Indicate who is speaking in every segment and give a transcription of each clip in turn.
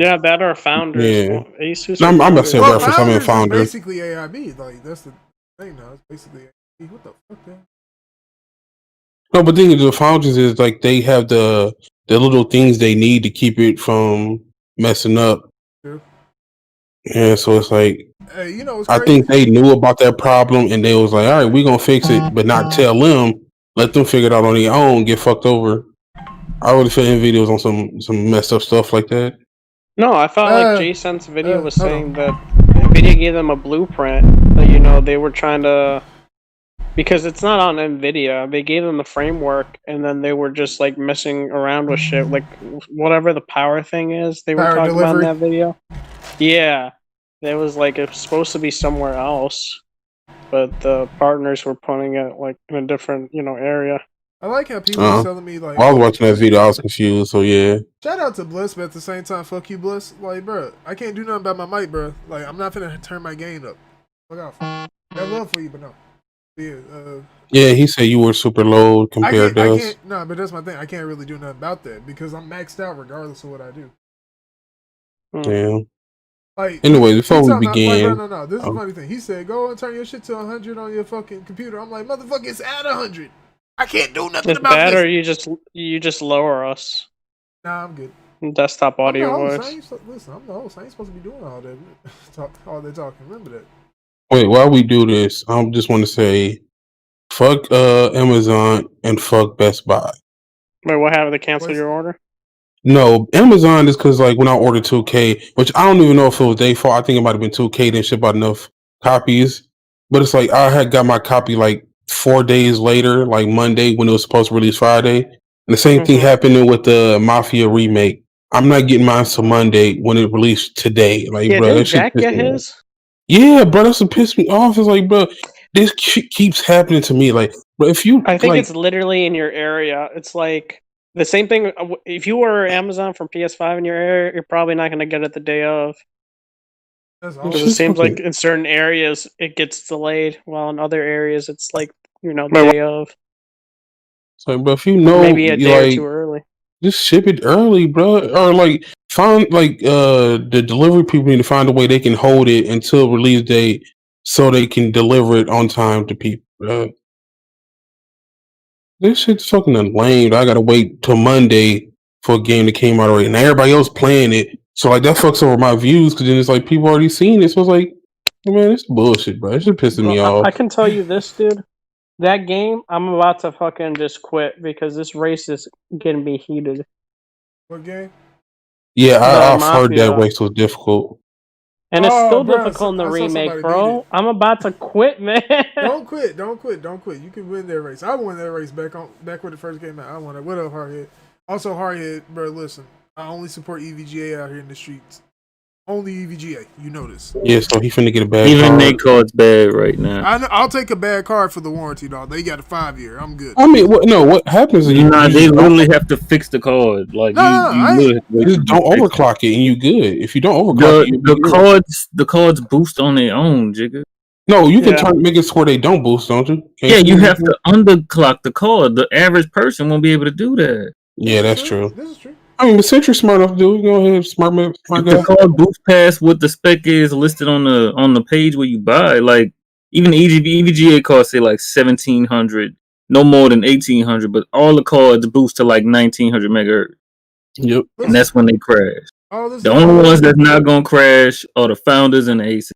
Speaker 1: Yeah, that are founders.
Speaker 2: Yeah.
Speaker 1: Asus.
Speaker 2: No, I'm not saying
Speaker 3: Well,
Speaker 2: reference. I mean founder.
Speaker 3: is basically AIB. Like that's the thing now. It's basically AIB. What the fuck, man?
Speaker 2: No, but the thing is, the founders is like they have the little things they need to keep it from messing up.
Speaker 3: True.
Speaker 2: Yeah, so it's like,
Speaker 3: hey, you know, it's
Speaker 2: I
Speaker 3: crazy.
Speaker 2: think they knew about that problem and they was like, all right, we're gonna fix it, but not tell them. Let them figure it out on their own. Get fucked over. I really feel in videos on some messed up stuff like that.
Speaker 1: No, I felt like Jason's video was
Speaker 3: hold
Speaker 1: saying that NVIDIA gave them a blueprint that, you know, they were trying to, because it's not on NVIDIA, they gave them the framework and then they were just like messing around with shit, like whatever the power thing is they were
Speaker 3: Power
Speaker 1: talking
Speaker 3: delivery.
Speaker 1: about in that video. Yeah, it was like it's supposed to be somewhere else, but the partners were putting it like in a different, you know, area.
Speaker 3: I like how people are telling me like.
Speaker 2: While I was watching that video, I was confused. So yeah.
Speaker 3: Shout out to Bliss, but at the same time, fuck you, Bliss. Like, bro, I can't do nothing about my mic, bro. Like, I'm not finna turn my gain up. Fuck off. I love for you, but no.
Speaker 2: Yeah, he said you were super low compared to us.
Speaker 3: No, but that's my thing. I can't really do nothing about that because I'm maxed out regardless of what I do.
Speaker 2: Damn.
Speaker 3: Like,
Speaker 2: anyway, before we begin,
Speaker 3: no. This is a funny thing. He said, "Go and turn your shit to 100 on your fucking computer." I'm like, motherfucker, it's at 100. I can't do nothing about
Speaker 1: bad,
Speaker 3: this.
Speaker 1: or you just lower us.
Speaker 3: Nah, I'm good.
Speaker 1: Desktop audio
Speaker 3: voice. Listen, I'm the host. I ain't supposed to be doing all that. All that talking. Remember that.
Speaker 2: Wait, while we do this, I just want to say, fuck Amazon and fuck Best Buy.
Speaker 1: Wait, what happened? They cancel your order?
Speaker 2: No, Amazon is because like when I ordered 2K, which I don't even know if it was their fault. I think it might have been 2K didn't ship out enough copies. But it's like I had got my copy like 4 days later, like Monday when it was supposed to release Friday. And the same thing happening with the Mafia remake. I'm not getting mine till Monday when it released today. Like, bro,
Speaker 1: didn't Jack get his?
Speaker 2: Yeah, bro, that's what pissed me off. It's like, bro, this shit keeps happening to me. Like, bro, if you,
Speaker 1: I think it's literally in your area. It's like the same thing. If you order Amazon from PS5 in your area, you're probably not going to get it the day of. Because it seems like in certain areas it gets delayed, while in other areas it's like, you know, the day of.
Speaker 2: So, but if you know,
Speaker 1: maybe a day or two early,
Speaker 2: just ship it early, bro. Or like find like the delivery people need to find a way they can hold it until release date, so they can deliver it on time to people, bro. This shit's fucking lame. I gotta wait till Monday for a game that came out already, and everybody else playing it. So like that fucks over my views because then it's like people already seen it. So it's like, man, it's bullshit, bro. It's just pissing me off.
Speaker 1: I can tell you this, dude. That game, I'm about to fucking just quit because this race is gonna be heated.
Speaker 3: What game?
Speaker 2: Yeah, I've heard that race was difficult.
Speaker 1: And it's still difficult in the remake, bro. I'm about to quit, man.
Speaker 3: Don't quit. You can win that race. I won that race back when it first came out. I won it. What up, Hardhead? Also, Hardhead, bro, listen. I only support EVGA out here in the streets. Only EVGA. You know this.
Speaker 2: Yeah, so he finna get a bad card.
Speaker 4: Even their card's bad right now.
Speaker 3: I'll take a bad card for the warranty, dog. They got a 5-year. I'm good.
Speaker 2: I mean, what happens is
Speaker 4: they literally have to fix the card. Like
Speaker 2: you just don't overclock it and you good. If you don't overclock it,
Speaker 4: the cards boost on their own, Jigga.
Speaker 2: No, you can make it so where they don't boost, don't you?
Speaker 4: You have to underclock the card. The average person won't be able to do that.
Speaker 2: Yeah, that's true.
Speaker 3: This is true.
Speaker 2: I mean, the Sentry smart enough to do it. Go ahead, smart guy.
Speaker 4: The card boost past what the spec is listed on the page where you buy. Like even EVGA cards say like 1700, no more than 1800, but all the cards boost to like 1900 megahertz.
Speaker 2: Yep,
Speaker 4: and that's when they crash. The only ones that's not gonna crash are the founders and the Asus.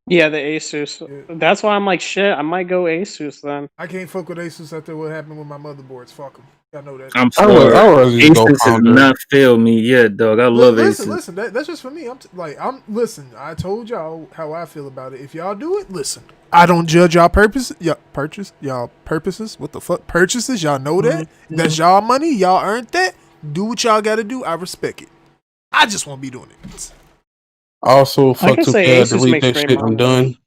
Speaker 1: Yeah, the Asus. Yeah. That's why I'm like, shit, I might go Asus then.
Speaker 3: I can't fuck with Asus after what happened with my motherboards. Fuck them. I know that.
Speaker 4: I'm sorry. Asus has not failed me yet, dog. I love Asus.
Speaker 3: Listen, that's just for me. Listen. I told y'all how I feel about it. If y'all do it, listen. I don't judge y'all purposes. Y'all purposes. What the fuck? Purchases. Y'all know that. Mm-hmm. That's y'all money. Y'all earned that. Do what y'all got to do. I respect it. I just won't be doing it.
Speaker 2: Also, fuck 2K, delete that shit. I'm done.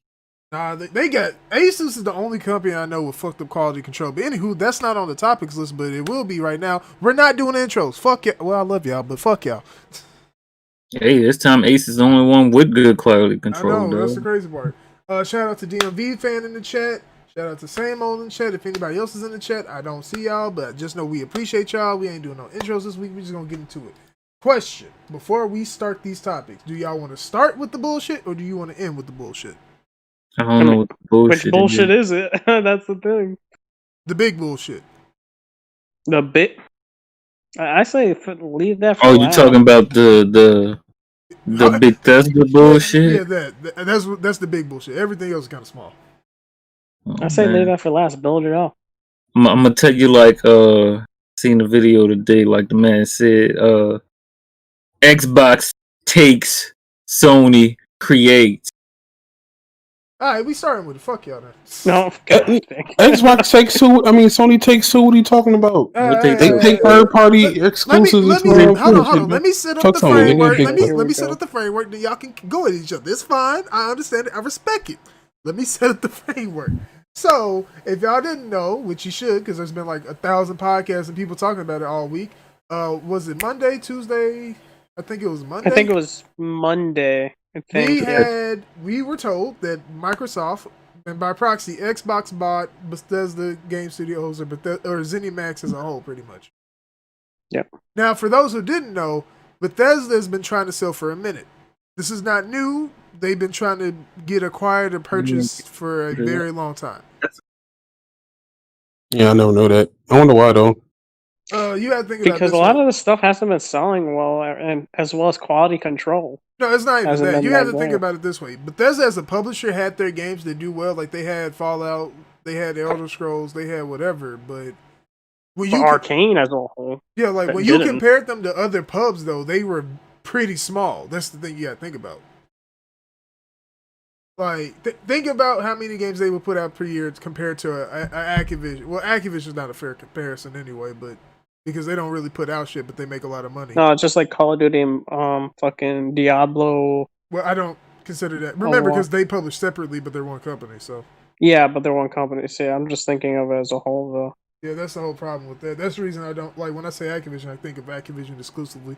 Speaker 3: Nah, they got Asus is the only company I know with fucked up quality control. But anywho, that's not on the topics list, but it will be right now. We're not doing intros. Fuck y'all. Well, I love y'all, but fuck y'all.
Speaker 4: Hey, this time Ace is the only one with good quality control.
Speaker 3: I know, that's the crazy part. Shout out to DMV fan in the chat. Shout out to Same Old in the chat. If anybody else is in the chat, I don't see y'all, but just know we appreciate y'all. We ain't doing no intros this week. We just gonna get into it. question: before we start these topics, do y'all want to start with the bullshit or do you want to end with the bullshit?
Speaker 4: I don't know what the bullshit
Speaker 1: Which bullshit
Speaker 4: is.
Speaker 1: is it? That's the thing.
Speaker 3: The big bullshit.
Speaker 1: The bit. I say leave that for
Speaker 4: Oh, you
Speaker 1: last.
Speaker 4: talking about the Bethesda bullshit?
Speaker 3: Yeah, that's the big bullshit. Everything else is kind of small.
Speaker 4: Oh,
Speaker 1: I say
Speaker 4: man.
Speaker 1: leave that for last. Build it up.
Speaker 4: I'm gonna tell you, like, seen the video today, like the man said, Xbox takes, Sony creates.
Speaker 3: All right, we starting with it. Fuck y'all then.
Speaker 1: No, God,
Speaker 2: Xbox takes two. I mean, Sony takes two. What are you talking about?
Speaker 4: What they
Speaker 2: They
Speaker 4: took?
Speaker 2: take third party exclusives.
Speaker 3: Hold on. Let me set up
Speaker 2: Fuck
Speaker 3: the
Speaker 2: Sony, they
Speaker 3: framework.
Speaker 2: got big
Speaker 3: Let me set up the framework. Then y'all can go at each other. It's fine. I understand it. I respect it. Let me set up the framework. So, if y'all didn't know, which you should, because there's been like 1,000 podcasts and people talking about it all week. Was it Monday, Tuesday? I think it was Monday.
Speaker 1: I think it was Monday. I think
Speaker 3: We were told that Microsoft, and by proxy, Xbox bought Bethesda Game Studios or ZeniMax as a whole, pretty much.
Speaker 1: Yep.
Speaker 3: Now, for those who didn't know, Bethesda has been trying to sell for a minute. This is not new. They've been trying to get acquired or purchased for a very long time.
Speaker 2: Yeah, I never know that. I wonder why though.
Speaker 3: You have to think about
Speaker 1: because a lot of the stuff hasn't been selling well, and as well as quality control.
Speaker 3: No, it's not even
Speaker 1: Hasn't
Speaker 3: that.
Speaker 1: been
Speaker 3: You
Speaker 1: that
Speaker 3: have to think
Speaker 1: great.
Speaker 3: about it this way. Bethesda as a publisher had their games that do well. Like they had Fallout, they had Elder Scrolls, they had whatever. But when
Speaker 1: For Arcane as a whole.
Speaker 3: yeah, like
Speaker 1: that
Speaker 3: when you
Speaker 1: didn't.
Speaker 3: compared them to other pubs, though, they were pretty small. That's the thing you got to think about. Like, think about how many games they would put out per year compared to a Activision. Well, Activision's not a fair comparison anyway, but because they don't really put out shit, but they make a lot of money.
Speaker 1: No, it's just like Call of Duty and fucking Diablo.
Speaker 3: Well, I don't consider that. Remember, because they publish separately, but they're one company, so.
Speaker 1: Yeah, but they're one company. So yeah, I'm just thinking of it as a whole, though.
Speaker 3: Yeah, that's the whole problem with that. That's the reason I don't like when I say Activision, I think of Activision exclusively.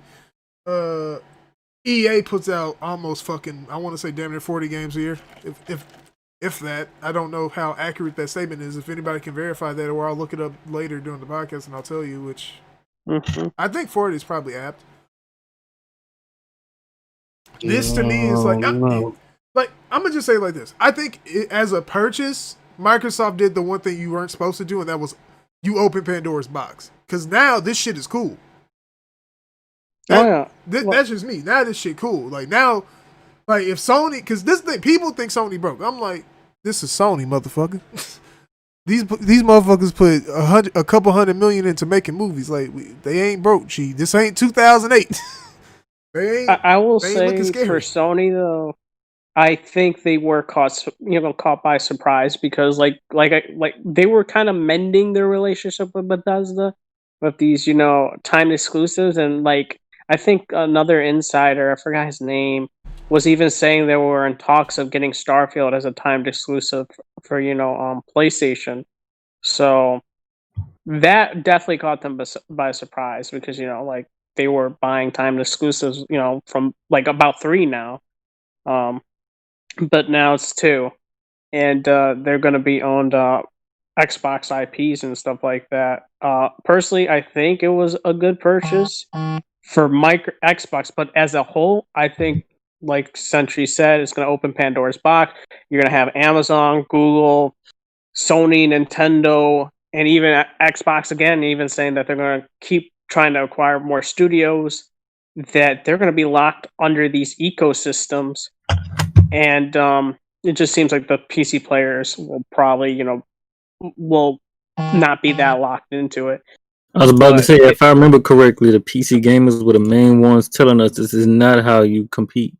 Speaker 3: EA puts out almost fucking, I want to say damn near 40 games a year, if that. I don't know how accurate that statement is. If anybody can verify that, or I'll look it up later during the podcast and I'll tell you. Which I think 40 is probably apt. This to me is like, I'm gonna just say it like this. I think as a purchase, Microsoft did the one thing you weren't supposed to do, and that was you open Pandora's box. Because now this shit is cool. That's just me. Now this shit cool. Like now, like if Sony, because this thing, people think Sony broke. I'm like, this is Sony, motherfucker. These motherfuckers put a couple $100 million into making movies. Like they ain't broke. This ain't 2008.
Speaker 1: I will say for Sony though, I think they were caught by surprise because like they were kind of mending their relationship with Bethesda with these timed exclusives, and like I think another insider, I forgot his name, was even saying they were in talks of getting Starfield as a timed exclusive for PlayStation. So that definitely caught them by surprise because like they were buying timed exclusives from like about 3 now, but now it's 2, and they're going to be owned Xbox IPs and stuff like that. Personally, I think it was a good purchase for Xbox, but as a whole, I think, like Sentry said, it's going to open Pandora's box. You're going to have Amazon, Google, Sony, Nintendo, and even Xbox again, even saying that they're going to keep trying to acquire more studios, that they're going to be locked under these ecosystems. And it just seems like the PC players will probably, will not be that locked into it.
Speaker 4: I was about to say, if I remember correctly, the PC gamers were the main ones telling us this is not how you compete.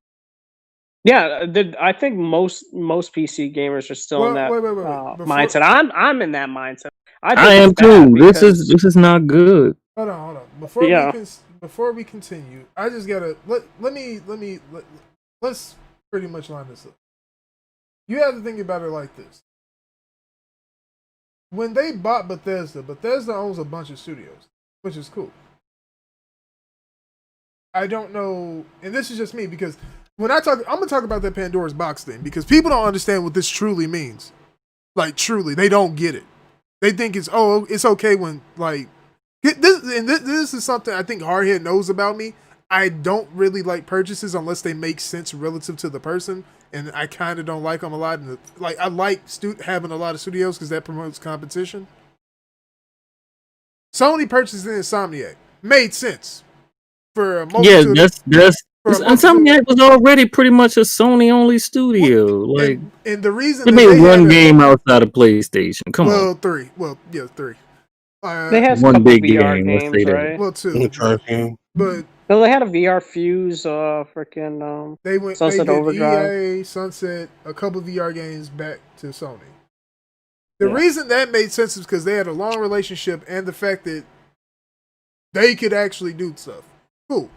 Speaker 1: Yeah, I think most PC gamers are still in that mindset. I'm in that mindset. I
Speaker 4: am too. This is not good.
Speaker 3: Hold on. Before we continue, I just gotta let's pretty much line this up. You have to think about it like this. When they bought Bethesda owns a bunch of studios, which is cool. I don't know, and this is just me because when I'm gonna talk about that Pandora's box thing because people don't understand what this truly means. Like truly, they don't get it. They think it's okay when like this is something I think Hardhead knows about me. I don't really like purchases unless they make sense relative to the person, and I kind of don't like them a lot. And like I like having a lot of studios because that promotes competition. Sony purchasing Insomniac made sense for a multitude.
Speaker 4: Yeah, that's Insomniac was already pretty much a Sony only studio. Like,
Speaker 3: and the reason
Speaker 4: they
Speaker 3: that
Speaker 4: made
Speaker 3: they
Speaker 4: one
Speaker 3: had
Speaker 4: game outside of PlayStation. Come on,
Speaker 3: three. Well, yeah, three.
Speaker 1: They had a
Speaker 4: one
Speaker 1: couple
Speaker 4: big
Speaker 1: VR
Speaker 4: game. Let's say
Speaker 1: games,
Speaker 4: that.
Speaker 1: right?
Speaker 3: Well, two. But
Speaker 1: no, they had a VR Fuse, freaking
Speaker 3: they
Speaker 1: Sunset
Speaker 3: did
Speaker 1: Overdrive.
Speaker 3: EA, Sunset, a couple VR games back to Sony. The reason that made sense is because they had a long relationship and the fact that they could actually do stuff. Cool.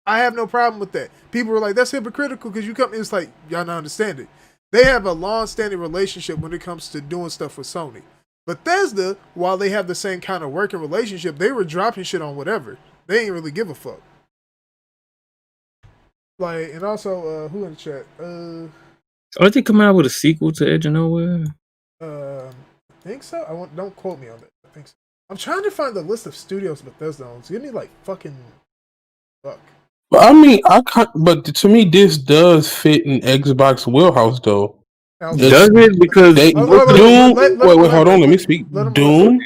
Speaker 3: I have no problem with that. People were like, that's hypocritical because you come in, it's like, y'all not understand it. They have a long-standing relationship when it comes to doing stuff with Sony. Bethesda, while they have the same kind of working relationship, they were dropping shit on whatever. They ain't really give a fuck. Like, and also, who in the chat?
Speaker 4: Are they coming out with a sequel to Edge of Nowhere?
Speaker 3: I think so. Don't quote me on that. I think so. I'm trying to find the list of studios Bethesda owns. Give me like fucking fuck.
Speaker 2: But I mean, but to me, this does fit in Xbox wheelhouse, though.
Speaker 4: Does it? Because
Speaker 2: Doom. Wait, hold on. Let me speak. Doom,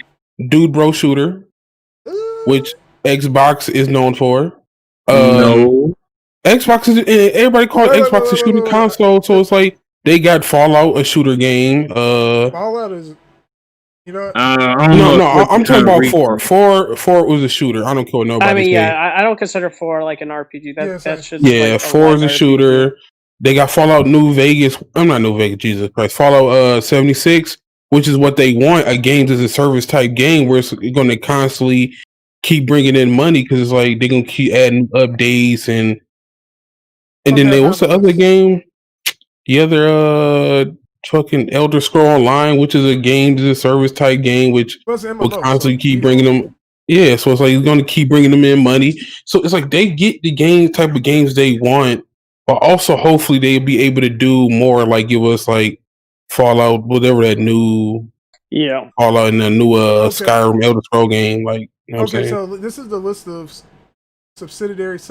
Speaker 2: Dude Bro Shooter, which Xbox is known for.
Speaker 4: No,
Speaker 2: Xbox is everybody calls Xbox a shooting console, so it's like they got Fallout, a shooter game.
Speaker 3: Fallout is. You know,
Speaker 2: I'm talking about 4. 4 was a shooter. I don't care what nobody
Speaker 1: I mean,
Speaker 2: say.
Speaker 1: I don't consider 4 like an RPG. That should.
Speaker 2: Yeah, 4 is a shooter. They got Fallout New Vegas. I'm not New Vegas, Jesus Christ. Fallout 76, which is what they want, a games as a service type game where it's going to constantly keep bringing in money because it's like they're going to keep adding updates and then what's the other game? The other fucking Elder Scroll Online, which is a game as a service type game, which will constantly keep bringing them. Yeah, so it's like it's going to keep bringing them in money. So it's like they get the type of games they want, but also hopefully they'll be able to do more, like give us like Fallout, whatever that new Fallout and the new Skyrim Elder Scroll game. Like, you know what I'm saying?
Speaker 3: So this is the list of subsidiaries.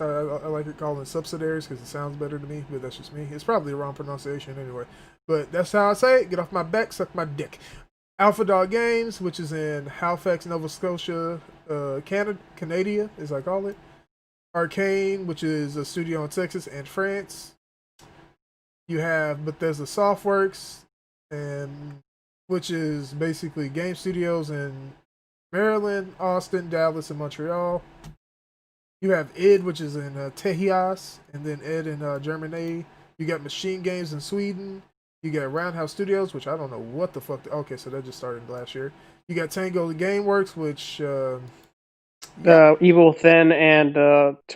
Speaker 3: I like to call them subsidiaries because it sounds better to me, but that's just me. It's probably the wrong pronunciation anyway, but that's how I say it. Get off my back, suck my dick. Alpha Dog Games, which is in Halifax, Nova Scotia, Canada, as I call it. Arcane, which is a studio in Texas and France. You have Bethesda Softworks, and which is basically game studios in Maryland, Austin, Dallas, and Montreal. You have id, which is in Tejas, and then id in Germany. You got Machine Games in Sweden. You got Roundhouse Studios, which I don't know what the fuck. Okay, so that just started last year. You got Tango the Gameworks, which
Speaker 1: Evil Thin and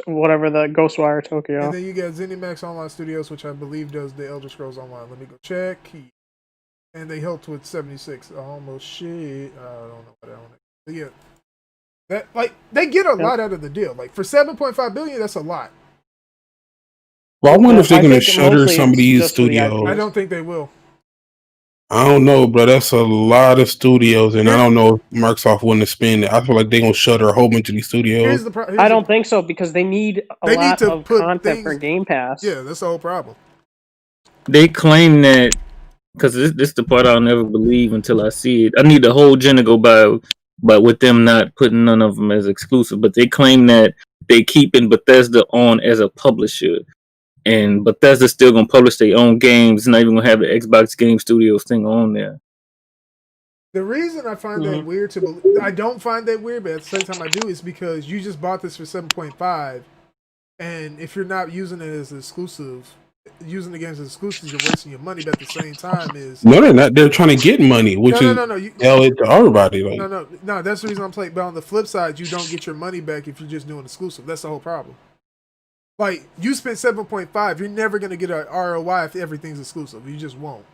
Speaker 1: whatever the Ghostwire Tokyo.
Speaker 3: And then you got ZeniMax Online Studios, which I believe does the Elder Scrolls Online. Let me go check. And they helped with 76. Almost shit. I don't know what I want to. But yeah. That, like, they get a lot out of the deal. Like, for $7.5 billion, that's a lot.
Speaker 2: Well, I wonder if they're going to shutter some of these studios.
Speaker 3: I don't think they will.
Speaker 2: I don't know, bro. That's a lot of studios, and I don't know if Microsoft wouldn't spend it. I feel like they're going to shutter a whole bunch of these studios.
Speaker 1: I don't think so, because they need a lot of content for Game Pass.
Speaker 3: Yeah, that's the whole problem.
Speaker 4: They claim that, because this is the part I'll never believe until I see it. I need the whole gen to go by, but with them not putting none of them as exclusive. But they claim that they keeping Bethesda on as a publisher. And Bethesda's still gonna publish their own games, not even gonna have the Xbox Game Studios thing on there.
Speaker 3: The reason I find that weird I don't find that weird, but at the same time I do, is because you just bought this for 7.5, and if you're not using it as exclusive, using the games as exclusives, you're wasting your money. But at the same time,
Speaker 2: no, they're not. They're trying to get money, which is sell it to everybody. Like,
Speaker 3: no. That's the reason I'm playing. But on the flip side, you don't get your money back if you're just doing exclusive. That's the whole problem. Like, you spent 7.5, you're never going to get an ROI if everything's exclusive. You just won't.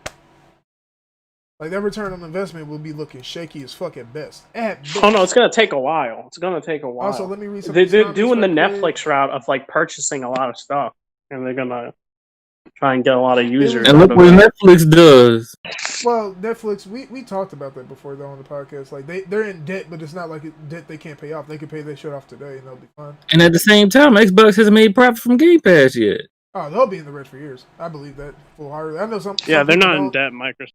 Speaker 3: Like, that return on investment will be looking shaky as fuck at best.
Speaker 1: Oh, no, it's going to take a while. It's going to take a while.
Speaker 3: Also, let me read some.
Speaker 1: They're doing the Netflix route of, like, purchasing a lot of stuff. And they're going to try and get a lot of users.
Speaker 4: And look what Netflix does.
Speaker 3: Well, Netflix, we talked about that before though on the podcast. Like they're in debt, but it's not like debt they can't pay off. They can pay their shit off today and they'll be fine.
Speaker 4: And at the same time, Xbox hasn't made profit from Game Pass yet.
Speaker 3: Oh, they'll be in the red for years. I believe that full-heartedly. I know some.
Speaker 1: Yeah, they're not in debt, Microsoft.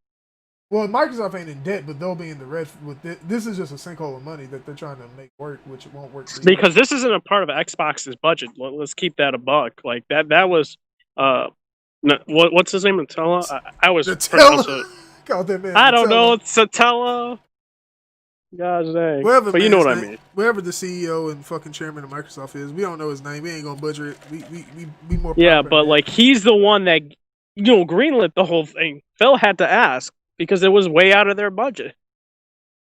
Speaker 3: Well, Microsoft ain't in debt, but they'll be in the red with this is just a sinkhole of money that they're trying to make work, which it won't work.
Speaker 1: Because this isn't a part of Xbox's budget. Let's keep that a buck. Like that was what's his name? Nutella? I was
Speaker 3: Nutella. God, that man.
Speaker 1: I don't know. It's Nutella. Gosh dang.
Speaker 3: Whoever,
Speaker 1: but you know what I mean.
Speaker 3: Whoever the CEO and fucking chairman of Microsoft is, we don't know his name. We ain't gonna butcher it. We more.
Speaker 1: Yeah, but like he's the one that greenlit the whole thing. Phil had to ask because it was way out of their budget.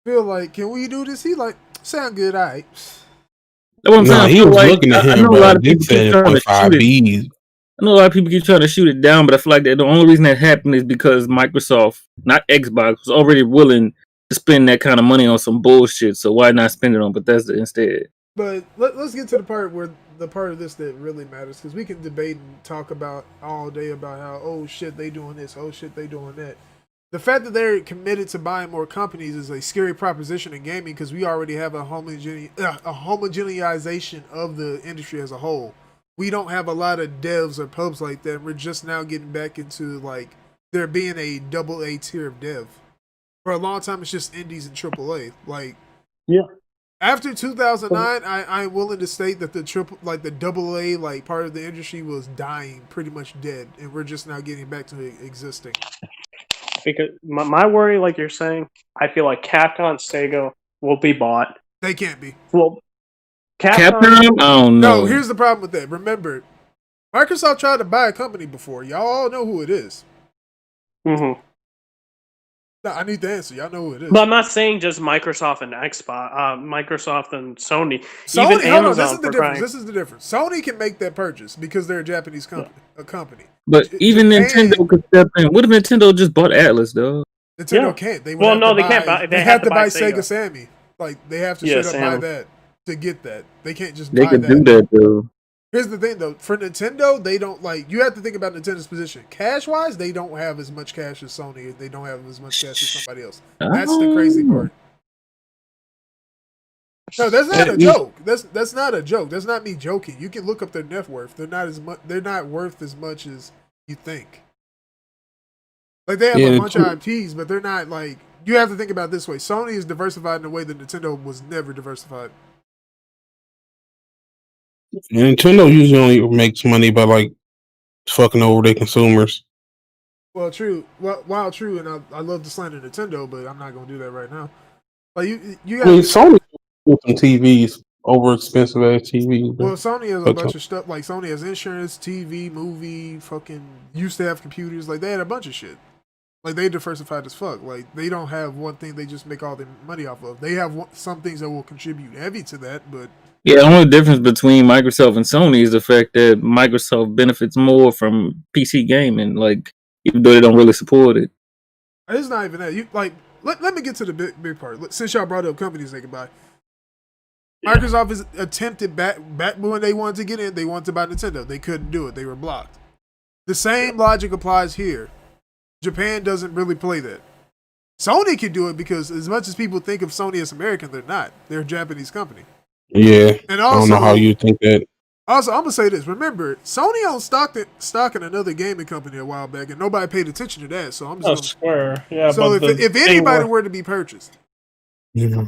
Speaker 3: Phil like, can we do this? He like, sound good, alright.
Speaker 4: That's what I'm saying.
Speaker 2: He was
Speaker 4: like,
Speaker 2: looking at him,
Speaker 4: I know a lot of people
Speaker 2: keep
Speaker 4: trying to shoot it. I know a lot of people keep trying to shoot it down, but I feel like that the only reason that happened is because Microsoft, not Xbox, was already willing to spend that kind of money on some bullshit. So why not spend it on Bethesda instead?
Speaker 3: But let's get to the part of this that really matters, because we can debate and talk about all day about how, oh shit, they doing this, oh shit, they doing that. The fact that they're committed to buying more companies is a scary proposition in gaming, because we already have a homogeneization of the industry as a whole. We don't have a lot of devs or pubs like that. We're just now getting back into like there being a double A tier of dev. For a long time, it's just indies and AAA. Like,
Speaker 1: yeah.
Speaker 3: After 2009, I'm willing to state that the double A like part of the industry was dying, pretty much dead, and we're just now getting back to existing.
Speaker 1: Because my worry, like you're saying, I feel like Capcom and Sega will be bought.
Speaker 3: They can't be.
Speaker 1: Well,
Speaker 4: Capcom? Oh no.
Speaker 3: No, here's the problem with that. Remember, Microsoft tried to buy a company before. Y'all all know who it is.
Speaker 1: Mm-hmm.
Speaker 3: No, I need the answer. Y'all know who it is.
Speaker 1: But I'm not saying just Microsoft and Xbox, Microsoft and Sony.
Speaker 3: Sony,
Speaker 1: even Amazon.
Speaker 3: This is the difference. This is the difference. Sony can make that purchase because they're a Japanese company.
Speaker 4: But even Nintendo could step in. What if Nintendo just bought Atlas, though?
Speaker 3: Nintendo can't. They
Speaker 1: can't buy.
Speaker 3: They have to buy Sega Sammy. Like they have to straight up buy that to get that. They can't just.
Speaker 4: They
Speaker 3: buy
Speaker 4: could
Speaker 3: that.
Speaker 4: do that though.
Speaker 3: Here's the thing, though. For Nintendo, they don't like. You have to think about Nintendo's position. Cash-wise, they don't have as much cash as Sony. They don't have as much cash as somebody else. That's the crazy part. No, that's not a joke. That's not a joke. That's not me joking. You can look up their net worth. They're not as much. They're not worth as much as you think. Like they have a bunch of IPs, but they're not like. You have to think about it this way. Sony is diversified in a way that Nintendo was never diversified.
Speaker 2: And Nintendo usually only makes money by like fucking over their consumers.
Speaker 3: Well, true. Well, while true, and I love to slander Nintendo, but I'm not gonna do that right now. Like you got.
Speaker 2: Sony with some TVs, over expensive ass TVs.
Speaker 3: Well, Sony has a bunch of stuff. Like Sony has insurance, TV, movie, fucking used to have computers. Like they had a bunch of shit. Like they diversified as fuck. Like they don't have one thing they just make all their money off of. They have some things that will contribute heavy to that, but.
Speaker 4: Yeah, the only difference between Microsoft and Sony is the fact that Microsoft benefits more from PC gaming, like even though they don't really support it.
Speaker 3: It's not even that. You like let me get to the big part. Since y'all brought up companies they can buy, Microsoft has attempted back when they wanted to get in. They wanted to buy Nintendo. They couldn't do it. They were blocked. The same logic applies here. Japan doesn't really play that. Sony can do it because as much as people think of Sony as American, they're not. They're a Japanese company.
Speaker 2: Yeah,
Speaker 3: and also,
Speaker 2: I don't know how you think that.
Speaker 3: Also, I'm gonna say this. Remember, Sony owned stock in another gaming company a while back, and nobody paid attention to that. So I'm just
Speaker 1: Square. Yeah.
Speaker 3: So if anybody were to be purchased,
Speaker 2: yeah.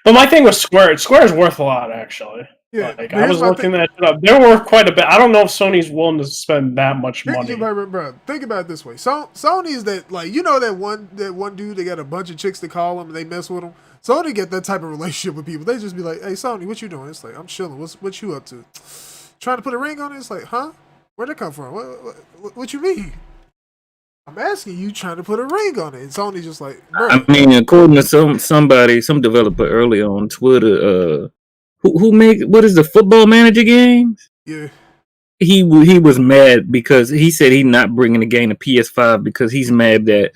Speaker 1: But my thing was Square. Square is worth a lot, actually.
Speaker 3: Yeah,
Speaker 1: like, I was looking that shit up. They're worth quite a bit. I don't know if Sony's willing to spend that much money.
Speaker 3: Bro, think about it this way. Sony is that like that one dude. They got a bunch of chicks to call him, and they mess with him. Sony get that type of relationship with people. They just be like, "Hey, Sony, what you doing?" It's like, "I'm chilling. What you up to? Trying to put a ring on it?" It's like, "Huh? Where'd it come from? What you mean?" I'm asking you, trying to put a ring on it. And Sony's just like, bro.
Speaker 4: I mean, according to some developer earlier on Twitter, who make what is the Football Manager games?
Speaker 3: Yeah.
Speaker 4: He was mad because he said he's not bringing the game to PS5 because he's mad that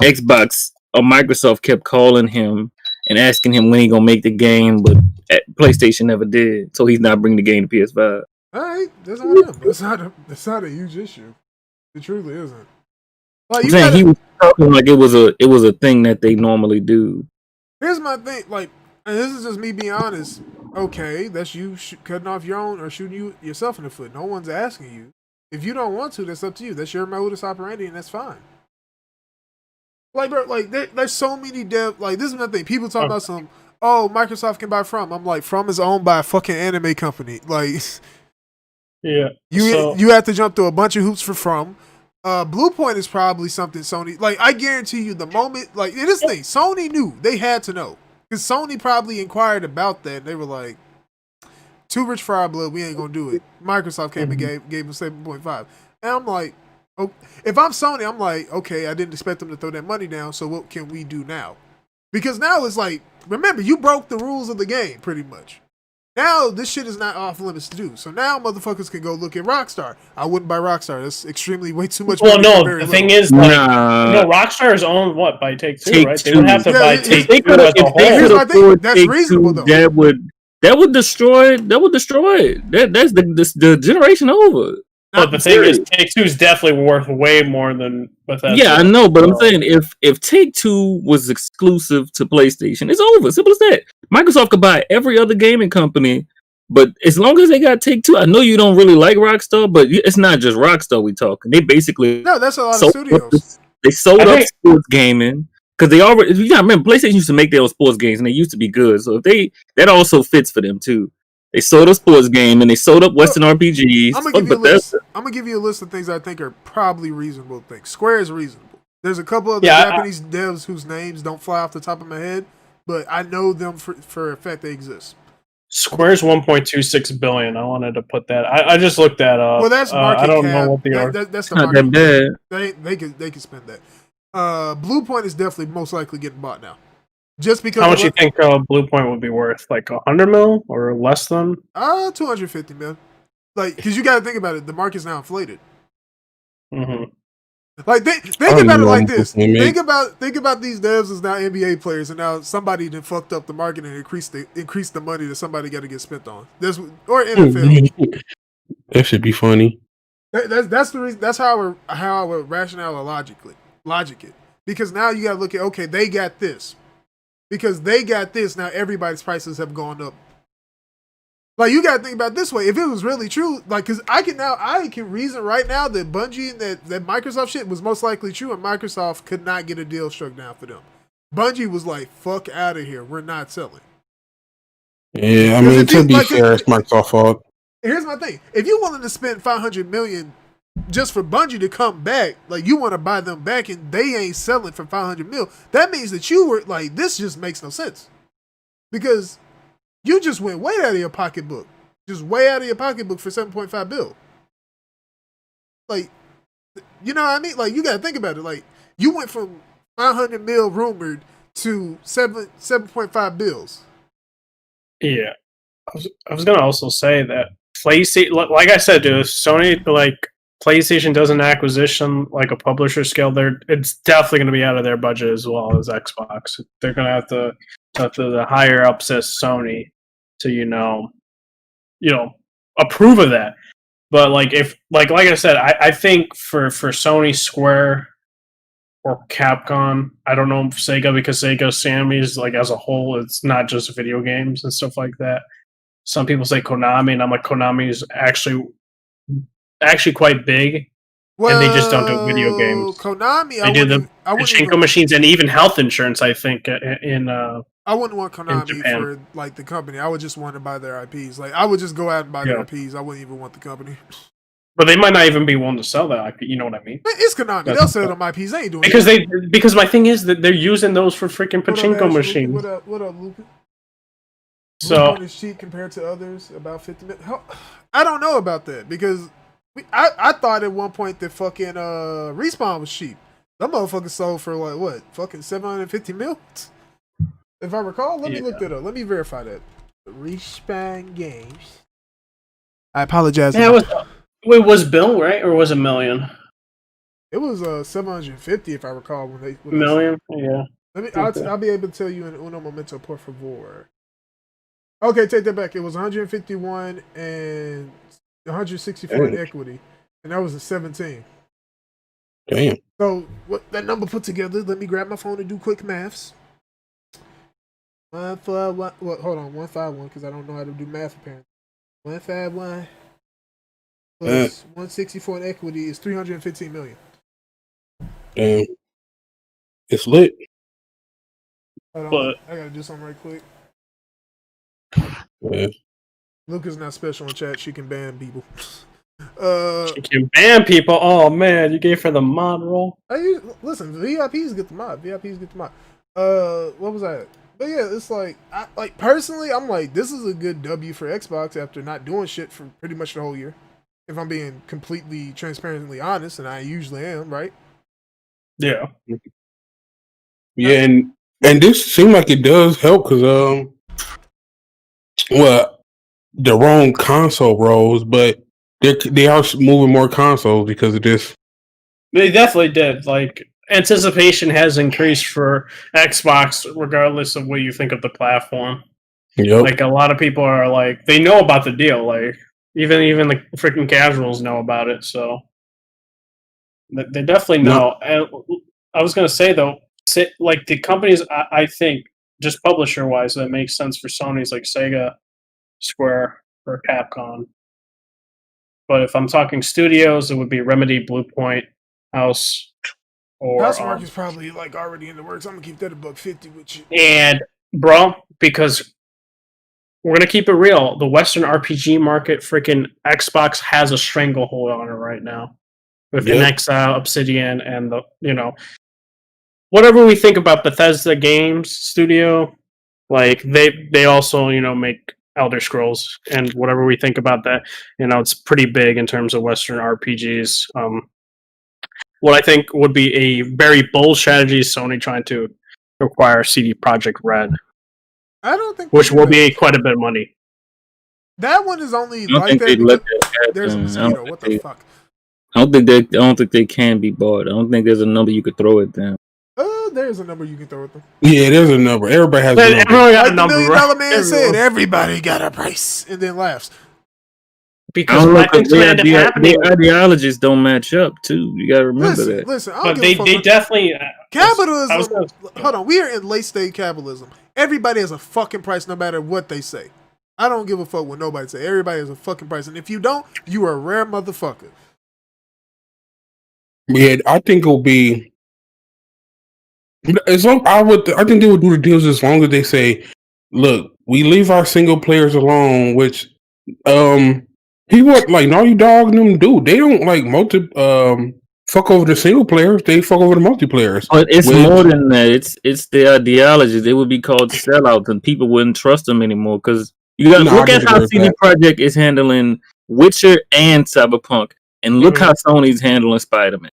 Speaker 4: Xbox or Microsoft kept calling him and asking him when he gonna make the game, but PlayStation never did, so he's not bringing the game to PS5.
Speaker 3: All right, that's on him. That's not a huge issue. It truly isn't. Like
Speaker 4: I'm saying he was talking like it was a thing that they normally do.
Speaker 3: Here's my thing, like, and this is just me being honest. Okay, that's you cutting off your own or shooting yourself in the foot. No one's asking you. If you don't want to, that's up to you. That's your modus operandi, and that's fine. Like, bro, like there's so many like this is my thing. People talk about Microsoft can buy From. I'm like, From is owned by a fucking anime company. Like,
Speaker 1: yeah,
Speaker 3: you have to jump through a bunch of hoops for From. Bluepoint is probably something Sony. Like, I guarantee you, the moment like in this thing, Sony knew they had to know because Sony probably inquired about that. And they were like, too rich for our blood. We ain't gonna do it. Microsoft came and gave them 7.5, and I'm like. Oh, if I'm Sony, I'm like, okay, I didn't expect them to throw that money down, so what can we do now? Because now it's like, remember, you broke the rules of the game, pretty much. Now, this shit is not off limits to do. So now motherfuckers can go look at Rockstar. I wouldn't buy Rockstar. That's extremely way too much money.
Speaker 1: Well, no, the thing is, like, Rockstar is owned, by Take-Two, right? They would have to buy Take-Two as a whole.
Speaker 3: Here's my thing. That's reasonable, though.
Speaker 4: That would destroy it. That's the generation over.
Speaker 1: But the thing is, Take-Two is definitely worth way more than Bethesda.
Speaker 4: Yeah, I know, but I'm saying if Take-Two was exclusive to PlayStation, it's over. Simple as that. Microsoft could buy every other gaming company, but as long as they got Take-Two, I know you don't really like Rockstar, but it's not just Rockstar we talking. They basically
Speaker 3: that's a lot of studios.
Speaker 4: They sold up sports gaming because they already. You gotta remember, PlayStation used to make their own sports games, and they used to be good. So if that also fits for them too. They sold a sports game and they sold up Western RPGs.
Speaker 3: I'm gonna give you a list of things I think are probably reasonable things. Square is reasonable. There's a couple of Japanese devs whose names don't fly off the top of my head, but I know them for a fact they exist.
Speaker 1: Square's 1.26 billion. I wanted to put that. I just looked that up.
Speaker 3: Well, that's market
Speaker 1: I don't
Speaker 3: cap.
Speaker 1: know what they are.
Speaker 3: That's the
Speaker 4: not
Speaker 3: market.
Speaker 4: That bad.
Speaker 3: They can spend that. Bluepoint is definitely most likely getting bought now. Just because.
Speaker 1: How much you think Bluepoint would be worth? Like 100 mil or less than?
Speaker 3: 250 mil. Like, because you got to think about it. The market's now inflated.
Speaker 1: Mm-hmm.
Speaker 3: Like, think about it like this. Think about these devs as now NBA players, and now somebody then fucked up the market and increased the money that somebody got to get spent on. Or NFL.
Speaker 2: That should be funny.
Speaker 3: That's the reason. That's how I would rationale logic it. Because now you got to look at, okay, they got this. Because they got this, now everybody's prices have gone up. Like, you got to think about it this way. If it was really true, like, because I can reason right now that Bungie and that Microsoft shit was most likely true, and Microsoft could not get a deal struck down for them. Bungie was like, fuck out of here. We're not selling.
Speaker 2: Yeah, I mean, to be fair, it's Microsoft's fault.
Speaker 3: Here's my thing. If you're willing to spend $500 million just for Bungie to come back, like, you want to buy them back and they ain't selling for $500 million, that means that you were like, this just makes no sense. Because you just went way out of your pocketbook. Just way out of your pocketbook for $7.5 billion. Like, you know what I mean? Like, you got to think about it. Like, you went from $500 million rumored to 7.5 bills.
Speaker 1: Yeah. I was going to also say that PlayStation, like I said, dude, Sony, like, PlayStation does an acquisition like a publisher scale, it's definitely going to be out of their budget as well as Xbox. They're going to have to the higher ups as Sony to approve of that. But like if like I said, I think for Sony, Square, or Capcom, I don't know Sega, because Sega Sammy's like as a whole, it's not just video games and stuff like that. Some people say Konami, and I'm like, Konami is actually quite big, and they just don't do video games.
Speaker 3: Konami,
Speaker 1: they do the pachinko machines and even health insurance, I think, in
Speaker 3: I wouldn't want Konami for like the company. I would just want to buy their IPs. Like, I would just go out and buy their IPs. I wouldn't even want the company.
Speaker 1: But they might not even be willing to sell that IP. You know what I mean?
Speaker 3: It's Konami. They'll sell them IPs. They ain't doing
Speaker 1: because my thing is that they're using those for freaking pachinko machines.
Speaker 3: What up, Luca?
Speaker 1: So
Speaker 3: is cheap compared to others, about 50 minutes. I don't know about that, because I thought at one point that fucking Respawn was cheap. Them motherfuckers sold for like what? Fucking 750 mil? If I recall, let me look that up. Let me verify that. Respawn Games. I apologize.
Speaker 1: Yeah, it was Bill, right? Or was it $1 million?
Speaker 3: It was 750 if I recall when they
Speaker 1: million. Yeah.
Speaker 3: I'll be able to tell you in uno momento, por favor. Okay, take that back. It was 151 and 164 in equity, and that was a 17.
Speaker 2: Damn.
Speaker 3: So what that number put together? Let me grab my phone and do quick maths. 151. Well, hold on, 151 because I don't know how to do math apparently. 151 plus 164 in equity is 315 million.
Speaker 2: Damn. It's lit.
Speaker 3: Hold on,
Speaker 1: But-
Speaker 3: I gotta do something right quick.
Speaker 2: Yeah.
Speaker 3: Luca's not special in chat. She can ban people.
Speaker 1: You can ban people. Oh man, you gave her the mod roll.
Speaker 3: Listen, VIPs get the mod. VIPs get the mod. What was that? But yeah, it's like, personally, I'm like, this is a good W for Xbox after not doing shit for pretty much the whole year. If I'm being completely transparently honest, and I usually am, right?
Speaker 1: Yeah.
Speaker 2: Yeah, and this seemed like it does help because well, the wrong console roles, but they are moving more consoles because of this.
Speaker 1: They definitely did. Like, anticipation has increased for Xbox, regardless of what you think of the platform.
Speaker 2: Yep.
Speaker 1: Like, a lot of people are like, they know about the deal. Like, even the freaking casuals know about it. So they definitely know. And I was gonna say though, like the companies, I think just publisher wise, that makes sense for Sony's like Sega, Square, or Capcom. But if I'm talking studios, it would be Remedy, Bluepoint, House, or
Speaker 3: Housemarque is probably like already in the works. I'm gonna keep that a $150 with you.
Speaker 1: And bro, because we're gonna keep it real, the Western RPG market, freaking Xbox has a stranglehold on it right now with In Exile, Obsidian, and whatever we think about Bethesda Games Studio, like they also make Elder Scrolls, and whatever we think about that, it's pretty big in terms of Western RPGs. What I think would be a very bold strategy is Sony trying to acquire CD Projekt Red.
Speaker 3: I don't think,
Speaker 1: which will be quite a bit of money.
Speaker 3: That one is only like that because there's a mosquito. What the fuck?
Speaker 4: I don't think they can be bought. I don't think there's a number you could throw at them.
Speaker 3: There's a number you can throw at them.
Speaker 2: Yeah, there's a number. Everybody has a number.
Speaker 1: Everyone got
Speaker 3: like
Speaker 1: a number.
Speaker 3: The $1 Million Man said, everybody got a price, and then laughs.
Speaker 1: Because I think
Speaker 4: their ideologies don't match up too. You gotta remember that.
Speaker 3: Listen,
Speaker 1: but they definitely
Speaker 3: capitalism. Hold on, we are in late stage capitalism. Everybody has a fucking price, no matter what they say. I don't give a fuck what nobody say. Everybody has a fucking price, and if you don't, you are a rare motherfucker.
Speaker 2: Yeah, I think it'll be. As long I think they would do the deals as long as they say, "Look, we leave our single players alone." Which, people like Naughty Dog and them do. They don't like fuck over the single players. They fuck over the multiplayers.
Speaker 4: But it's more than that. It's their ideology. They would be called sellouts, and people wouldn't trust them anymore. Because you got to look at how CD Projekt is handling Witcher and Cyberpunk, and look how Sony's handling Spider-Man.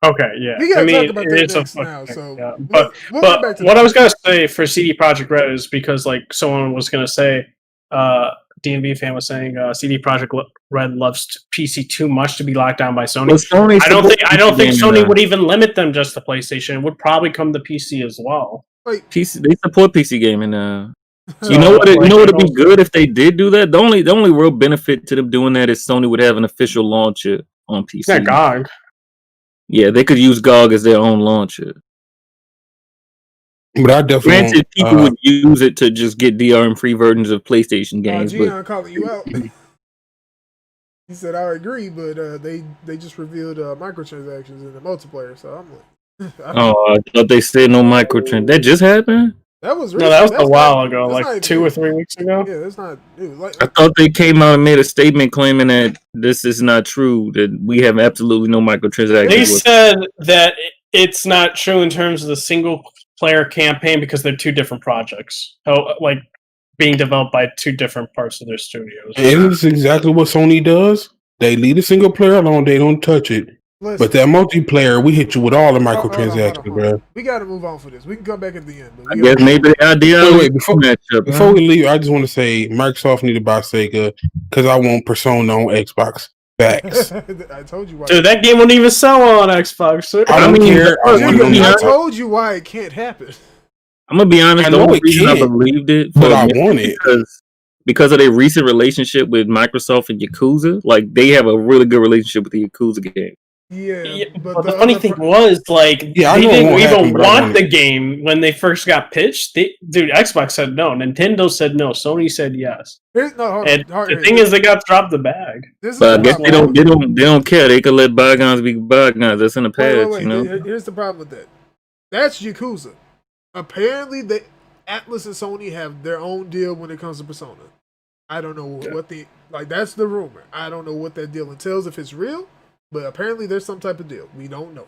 Speaker 1: Okay, yeah.
Speaker 3: We gotta talk about that next now. So,
Speaker 1: yeah. But what I was gonna say for CD Projekt Red is because like someone was gonna say, D&B fan was saying CD Projekt Red loves PC too much to be locked down by Sony.
Speaker 4: Well,
Speaker 1: I don't think Sony would even limit them just to PlayStation. It would probably come to PC as well.
Speaker 4: PC, they support PC gaming now. You know what? It'd be good if they did do that. The only real benefit to them doing that is Sony would have an official launcher on PC.
Speaker 1: Yeah, GOG.
Speaker 4: Yeah, they could use GOG as their own launcher.
Speaker 2: But I definitely
Speaker 4: granted people would use it to just get DRM-free versions of PlayStation games.
Speaker 3: Gian calling you out. He said, "I agree, but they just revealed microtransactions in the multiplayer." So I'm like,
Speaker 4: I thought they said no microtransactions. That just happened.
Speaker 3: That was
Speaker 1: that was a while ago, like 2 or 3 weeks ago.
Speaker 3: Yeah, that's not new.
Speaker 4: I thought they came out and made a statement claiming that this is not true, that we have absolutely no microtransactions.
Speaker 1: They said that it's not true in terms of the single player campaign because they're 2 different projects. Like being developed by 2 different parts of their studios.
Speaker 2: And it's exactly what Sony does. They leave the single player alone, they don't touch it.
Speaker 3: Listen,
Speaker 2: but that multiplayer, we hit you with all the microtransactions, bro.
Speaker 3: We got to move on for this. We can come back at the end.
Speaker 4: I guess maybe the idea.
Speaker 2: Wait, before we leave, I just want to say Microsoft need to buy Sega because I want Persona on Xbox. Facts.
Speaker 3: I told you why.
Speaker 1: Dude, that game won't even sell on Xbox.
Speaker 2: I don't care.
Speaker 3: I told you why it can't happen.
Speaker 4: I'm gonna be honest. The only reason I believed it,
Speaker 2: but I want it
Speaker 4: because because of their recent relationship with Microsoft and Yakuza, like they have a really good relationship with the Yakuza game.
Speaker 3: Yeah,
Speaker 1: but the funny thing was, like, they
Speaker 2: I know it
Speaker 1: didn't
Speaker 2: won't
Speaker 1: even
Speaker 2: happen, but I
Speaker 1: want
Speaker 2: want
Speaker 1: the
Speaker 2: it.
Speaker 1: game when they first got pitched. Xbox said no, Nintendo said no, Sony said yes.
Speaker 3: Hold on.
Speaker 1: And the thing is, they got dropped the bag.
Speaker 4: But I guess they don't care. They can let bygones be bygones. That's in the past,
Speaker 3: Wait.
Speaker 4: you know.
Speaker 3: Here's the problem with that. That's Yakuza. Apparently, Atlas and Sony have their own deal when it comes to Persona. I don't know what that's the rumor. I don't know what that deal entails, if it's real, but apparently there's some type of deal. We don't know.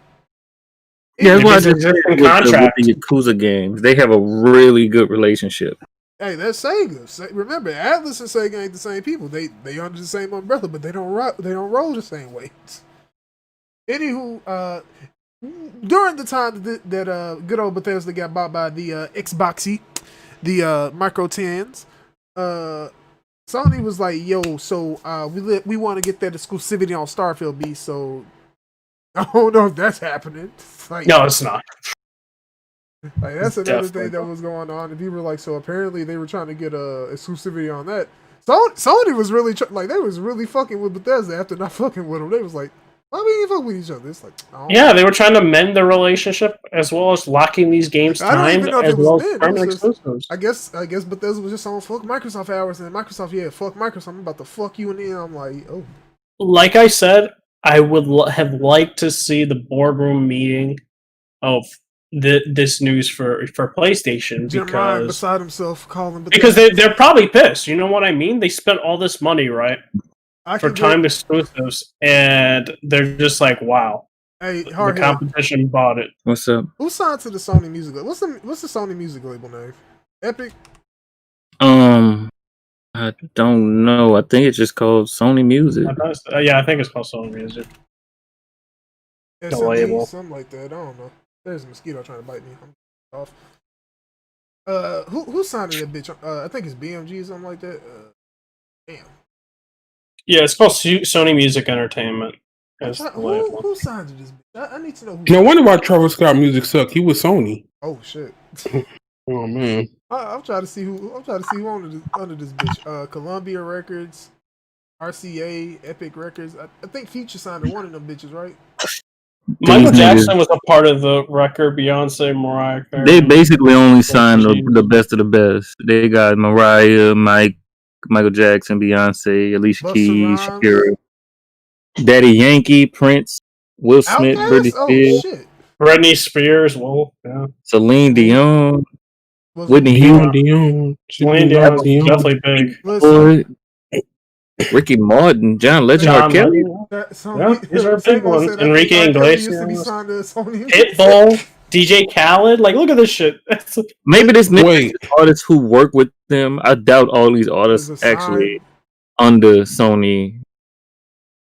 Speaker 4: Yeah, that's why I just said with the Yakuza games, they have a really good relationship.
Speaker 3: Hey, that's Sega. Remember, Atlas and Sega ain't the same people. They under the same umbrella, but they don't roll the same way. Anywho, during the time that good old Bethesda got bought by the Xboxy, the Micro 10s, Sony was like, "Yo, so we want to get that exclusivity on Starfield B." So I don't know if that's happening. Like,
Speaker 1: no, it's not.
Speaker 3: Like, that's another thing that was going on. And people were like, so apparently they were trying to get exclusivity on that. Sony was really they was really fucking with Bethesda after not fucking with them. They was like, why we ain't fuck with each other? It's like,
Speaker 1: yeah, they were trying to mend the relationship as well as locking these games timed as well as permanent exclusives.
Speaker 3: I guess Bethesda was just on fuck Microsoft hours, and Microsoft, fuck Microsoft. I'm about to fuck you, and then I'm like, oh.
Speaker 1: Like I said, I would have liked to see the boardroom meeting of this news for PlayStation,
Speaker 3: Jim Ryan beside himself calling
Speaker 1: because they're probably pissed. You know what I mean? They spent all this money, right, for timed exclusives, and they're just like, wow.
Speaker 3: Hey,
Speaker 1: the competition bought it.
Speaker 4: What's up?
Speaker 3: Who signed to the Sony music label? What's the Sony music label name? Epic?
Speaker 4: I don't know. I think it's just called Sony Music.
Speaker 1: I think it's called Sony Music.
Speaker 3: The label. Something like that. I don't know. There's a mosquito trying to bite me. I'm off. Who signed that bitch? I think it's BMG or something like that. Damn.
Speaker 1: Yeah, it's called Sony Music Entertainment.
Speaker 3: Who signed to this bitch? I need to know who.
Speaker 2: No wonder why Travis Scott music sucked. He was Sony.
Speaker 3: Oh shit.
Speaker 2: Oh man.
Speaker 3: I'm trying to see who under this bitch. Columbia Records, RCA, Epic Records. I think Future signed to one of them bitches, right?
Speaker 1: Michael Jackson was a part of the record. Beyonce, Mariah Carey.
Speaker 4: They basically only signed the best of the best. They got Mariah, Michael Jackson, Beyonce, Alicia Keys, Shakira, Daddy Yankee, Prince, Will Smith, Britney Spears.
Speaker 1: Britney Spears, well, yeah.
Speaker 4: Celine Dion, Whitney Houston.
Speaker 1: Celine Dion was definitely big.
Speaker 4: Ricky Martin, John Legend, R. Kelly.
Speaker 1: Yeah, these are big ones. Enrique Iglesias, Pitbull, DJ Khaled. Like, look at this shit.
Speaker 4: Maybe this artists who work with them. I doubt all these artists actually under Sony.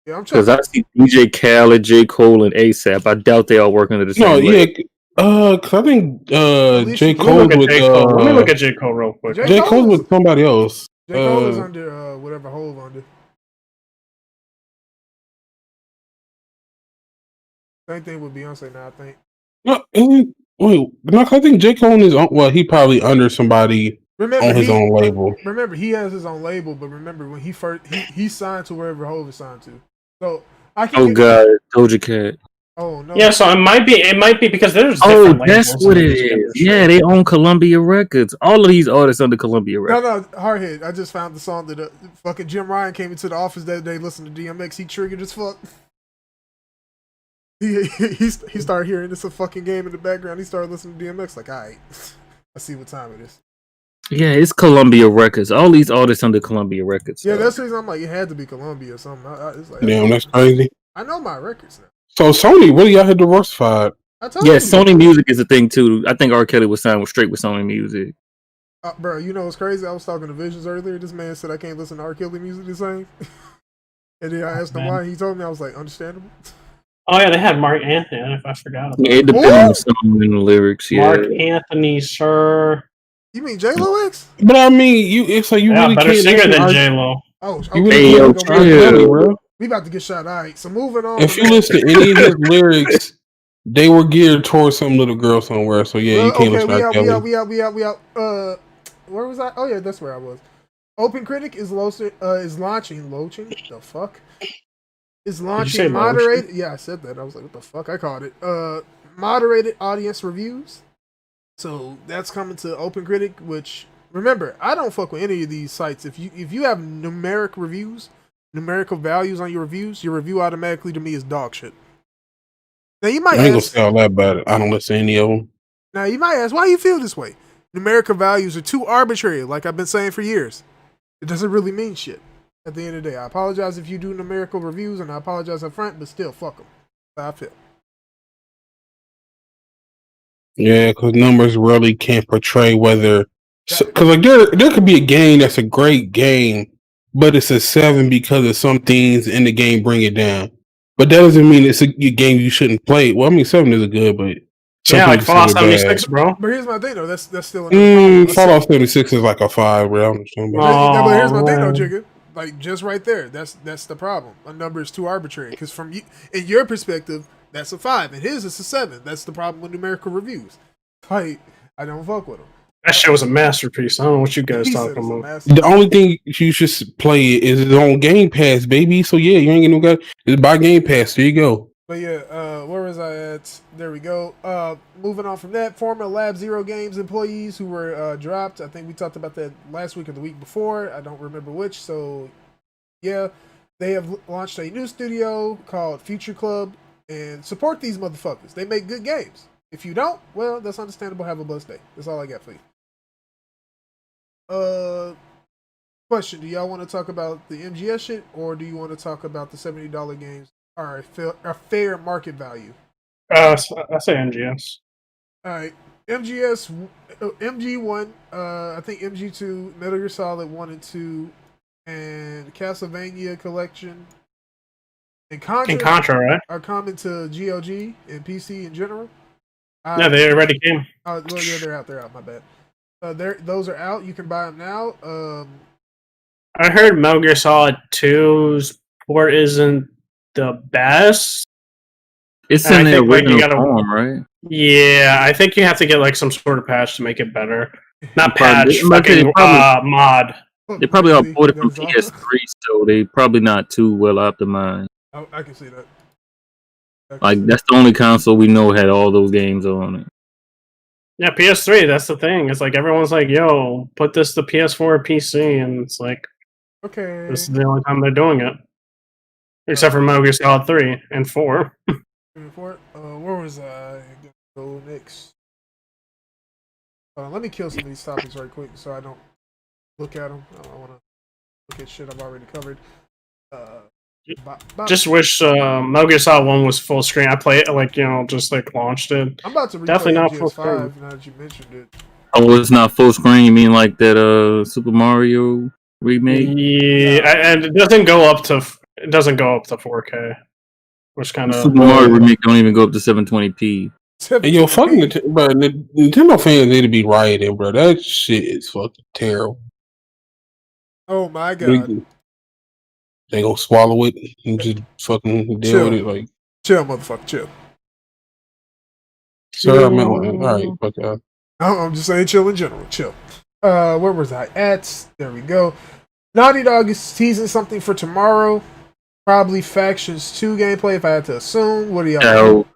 Speaker 4: Because I see DJ Khaled, J. Cole, and ASAP. I doubt they all work under the same label.
Speaker 2: Cause I think J. Cole
Speaker 1: with let me look at J. Cole real quick.
Speaker 2: J. Cole with somebody else.
Speaker 3: J. Cole is under whatever Hove under. Same thing with Beyonce now, I think.
Speaker 2: No, I think J. Cole is he probably under somebody on his own label.
Speaker 3: Remember, he has his own label, but remember when he signed to wherever Hove is signed to. So
Speaker 4: Doja Cat.
Speaker 3: Oh no.
Speaker 1: Yeah, so it might be because there's
Speaker 4: that's what it is. Yeah, they own Columbia Records. All of these artists under Columbia Records.
Speaker 3: No, Hardhead. I just found the song that fucking Jim Ryan came into the office that day, listened to DMX. He triggered as fuck. He started hearing this a fucking game in the background. He started listening to DMX. Like, all right, I see what time it is.
Speaker 4: Yeah, it's Columbia Records. All these artists under Columbia Records.
Speaker 3: Yeah, that's the reason I'm like, it had to be Columbia or something. It's like,
Speaker 2: damn, that's crazy.
Speaker 3: I know my records now.
Speaker 2: So Sony, really out here diversified.
Speaker 4: Yeah, Sony Music is a thing too. I think R. Kelly was signed straight with Sony Music.
Speaker 3: Bro, you know what's crazy? I was talking to Visions earlier. This man said I can't listen to R. Kelly music the same. And then I asked him why. He told me, I was like, understandable.
Speaker 1: Oh yeah, they had Mark Anthony. I forgot about
Speaker 4: it. Depends on the song and the lyrics. Yeah.
Speaker 1: Mark Anthony, sir.
Speaker 3: You mean J-Lo X?
Speaker 2: But I mean, it's like you really
Speaker 1: better singer than J-Lo.
Speaker 3: Oh, okay. We about to get shot. All right, so moving on.
Speaker 2: If you listen to any of his lyrics, they were geared towards some little girl somewhere. So yeah, you can't listen to Kelly.
Speaker 3: We out. Where was I? Oh yeah, that's where I was. Open Critic is launching. The fuck is
Speaker 1: say
Speaker 3: launching
Speaker 1: lotion?
Speaker 3: moderated. Yeah, I said that. I was like, what the fuck? I called it. Moderated audience reviews. So that's coming to Open Critic. Which remember, I don't fuck with any of these sites. If you have numeric reviews, numerical values on your review automatically to me is dog shit. Now you might
Speaker 2: I ain't gonna
Speaker 3: ask.
Speaker 2: say all that about it. I don't listen to any of them.
Speaker 3: Now you might ask, why you feel this way? Numerical values are too arbitrary, like I've been saying for years. It doesn't really mean shit. At the end of the day, I apologize if you do numerical reviews, and I apologize up front, but still, fuck them. That's how I feel.
Speaker 2: Yeah, because numbers really can't portray whether. Because like there could be a game that's a great game, but it's a 7 because of some things in the game bring it down. But that doesn't mean it's a game you shouldn't play. Well, I mean 7 is good, but
Speaker 1: Yeah, like Fallout 76, bro.
Speaker 3: But here's my thing though. That's still another problem.
Speaker 2: Fallout 76 is like a 5, bro.
Speaker 3: But here's my thing though, Jigga. Like just right there, that's the problem. A number is too arbitrary because from you, in your perspective, that's a 5, and his is a 7. That's the problem with numerical reviews. Like I don't fuck with them.
Speaker 1: That shit was a masterpiece. I don't know what you guys talking about.
Speaker 2: The only thing you should play is on Game Pass, baby. So yeah, you ain't getting no guy. Just buy Game Pass. There you go.
Speaker 3: But yeah, where was I at? There we go. Moving on from that, former Lab Zero Games employees who were dropped. I think we talked about that last week or the week before. I don't remember which. So yeah, they have launched a new studio called Future Club and support these motherfuckers. They make good games. If you don't, well, that's understandable. Have a blessed day. That's all I got for you. Question: do y'all want to talk about the MGS shit, or do you want to talk about the $70 games are a fair market value?
Speaker 1: I say NGS.
Speaker 3: All right, MGS, MG1, I think MG2, Metal Gear Solid 1 and 2, and Castlevania Collection, and Contra,
Speaker 1: right?
Speaker 3: are coming to GOG and PC in general.
Speaker 1: Yeah, they already came.
Speaker 3: Well, yeah, they're out. They're out. My bad. Those are out. You can buy them now.
Speaker 1: I heard Metal Gear Solid 2's port isn't the best.
Speaker 4: It's in the original form, right?
Speaker 1: Yeah, I think you have to get like some sort of patch to make it better. Not patch,
Speaker 4: fucking
Speaker 1: mod.
Speaker 4: They probably all ported from PS3, so they probably not too well optimized.
Speaker 3: I can see that.
Speaker 4: Like that's the only console we know had all those games on it.
Speaker 1: Yeah, PS3. That's the thing. It's like everyone's like, "Yo, put this to PS4 or PC," and it's like,
Speaker 3: okay,
Speaker 1: this is the only time they're doing it, except for Metal Gear Solid 3 and 4.
Speaker 3: Where was I gonna go next? Let me kill some of these topics right quick so I don't look at them. I don't want to look at shit I've already covered.
Speaker 1: Just wish Metal Gear Solid 1 was full screen. I play it just launched it.
Speaker 3: I'm about to
Speaker 1: definitely not full screen.
Speaker 3: Now that you mentioned it.
Speaker 4: Oh, it's not full screen. You mean like that Super Mario remake?
Speaker 1: Yeah, and it doesn't go up to 4K, which kind of
Speaker 4: Super Mario remake don't even go up to 720p.
Speaker 2: Hey, yo, fucking Nintendo fans need to be rioting, bro. That shit is fucking terrible.
Speaker 3: Oh my god.
Speaker 2: They gonna swallow it and just fucking deal with it. Like,
Speaker 3: chill, motherfucker, chill.
Speaker 2: Sorry, all right, fuck out.
Speaker 3: I'm just saying, chill in general, chill. Where was I at? There we go. Naughty Dog is teasing something for tomorrow. Probably Factions 2 gameplay, if I had to assume. What do y'all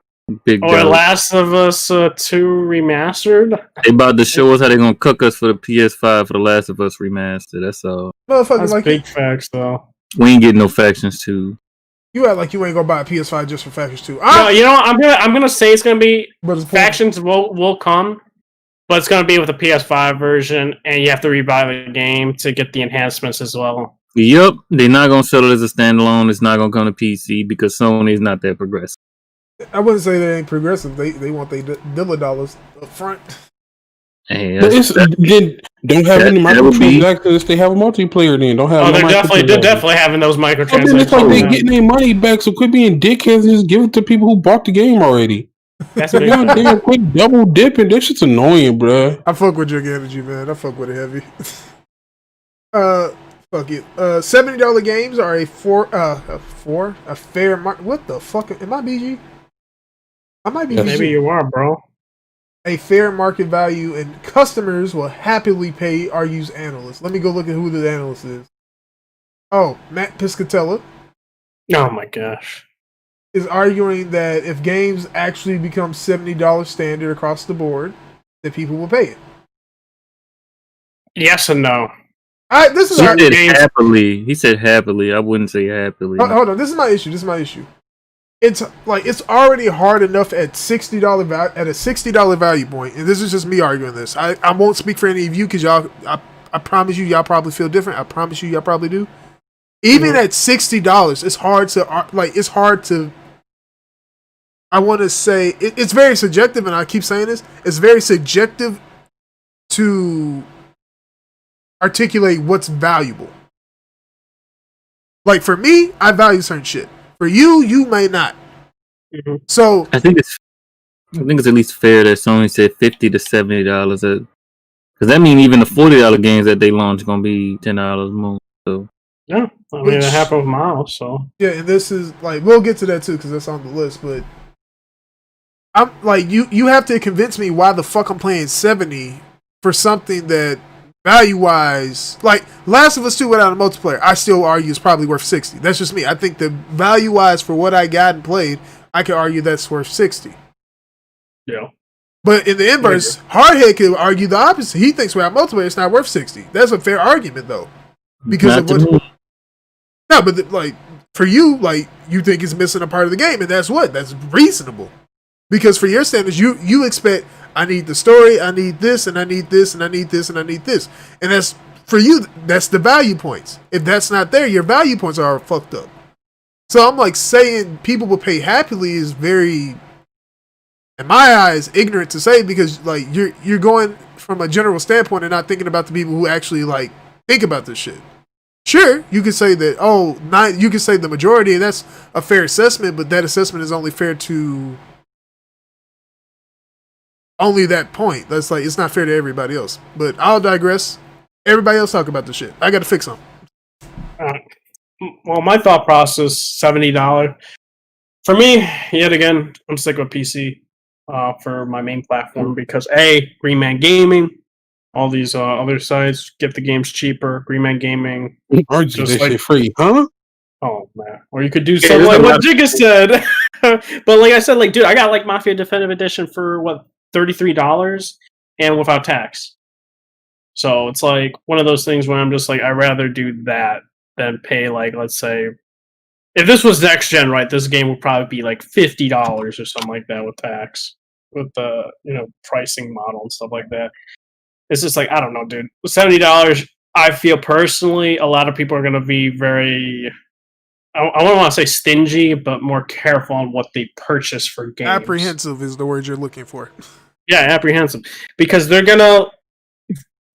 Speaker 3: think?
Speaker 1: Last of Us 2 remastered?
Speaker 4: They about to show us how they're gonna cook us for the PS5 for the Last of Us remastered. That's all.
Speaker 3: Motherfucker,
Speaker 1: that's big facts, though.
Speaker 4: We ain't getting no Factions 2.
Speaker 3: You act like you ain't gonna buy a PS5 just for Factions 2.
Speaker 1: No, you know, I'm gonna say it's gonna be Factions will come, but it's gonna be with a PS5 version, and you have to rebuy the game to get the enhancements as well.
Speaker 4: Yep, they're not gonna sell it as a standalone. It's not gonna come to PC because Sony is not that progressive.
Speaker 3: I wouldn't say they ain't progressive. They want their dilla dollars up front.
Speaker 4: Hey,
Speaker 2: but then don't have any microtransactions. They have a multiplayer. Then don't have.
Speaker 1: They're definitely having those microtransactions.
Speaker 2: It's like they getting their money back. So quit being dickheads and just give it to people who bought the game already.
Speaker 1: That's
Speaker 2: damn quick double dipping. That shit's annoying, bro.
Speaker 3: I fuck with your energy, man. I fuck with it heavy. Fuck it. $70 games are a fair market. What the fuck? Am I BG? I might be.
Speaker 1: Maybe you are, bro.
Speaker 3: a fair market value, and customers will happily pay, argues analyst. Let me go look at who the analyst is. Oh, Matt Piscatella.
Speaker 1: Oh my gosh.
Speaker 3: Is arguing that if games actually become $70 standard across the board, that people will pay it.
Speaker 1: Yes and no.
Speaker 3: This is
Speaker 4: he said happily. He said happily. I wouldn't say happily.
Speaker 3: Hold on. This is my issue. It's already hard enough at at a $60 value point, and this is just me arguing this. I won't speak for any of you because y'all. I promise you, y'all probably feel different. I promise you, y'all probably do. Even at $60, it's hard to. I want to say it's very subjective, and I keep saying this. It's very subjective to articulate what's valuable. Like for me, I value certain shit. For you, you may not.
Speaker 1: Mm-hmm.
Speaker 3: So
Speaker 4: I think it's at least fair that Sony said $50 to $70, because that means even the $40 games that they launch gonna be $10 more. So
Speaker 1: yeah, I mean, half of a mile. So
Speaker 3: yeah, and this is we'll get to that too because that's on the list. But I'm you have to convince me why the fuck I'm playing 70 for something that value wise, Last of Us 2 without a multiplayer, I still argue is probably worth 60. That's just me. I think the value wise for what I got and played, I can argue that's worth 60.
Speaker 1: Yeah.
Speaker 3: But in the inverse, Hardhead could argue the opposite. He thinks without multiplayer, it's not worth 60. That's a fair argument though, because of what. No, but for you, you think it's missing a part of the game, and that's reasonable. Because for your standards, you expect, I need the story, I need this, and I need this, and I need this, and I need this. And that's, for you, that's the value points. If that's not there, your value points are fucked up. So I'm saying people will pay happily is very, in my eyes, ignorant to say, because you're going from a general standpoint and not thinking about the people who actually think about this shit. Sure, you could say that, you could say the majority, and that's a fair assessment, but that assessment is only fair to only that point. That's it's not fair to everybody else. But I'll digress. Everybody else talk about the shit. I got to fix them.
Speaker 1: Well, my thought process, $70. For me, yet again, I'm sticking with PC for my main platform because Green Man Gaming, all these other sites get the games cheaper. Green Man Gaming,
Speaker 2: just shit free, huh?
Speaker 1: Oh man, or you could do something like what Jigga said. But like I said, dude, I got Mafia Definitive Edition for what, $33 and without tax. So it's one of those things where I'm just I'd rather do that than pay let's say, if this was next gen, right, this game would probably be $50 or something like that with tax, with the pricing model and stuff like that. It's just I don't know, dude. $70, I feel personally, a lot of people are going to be very, I don't want to say stingy, but more careful on what they purchase for games.
Speaker 3: Apprehensive is the word you're looking for.
Speaker 1: Yeah, apprehensive. Because they're going to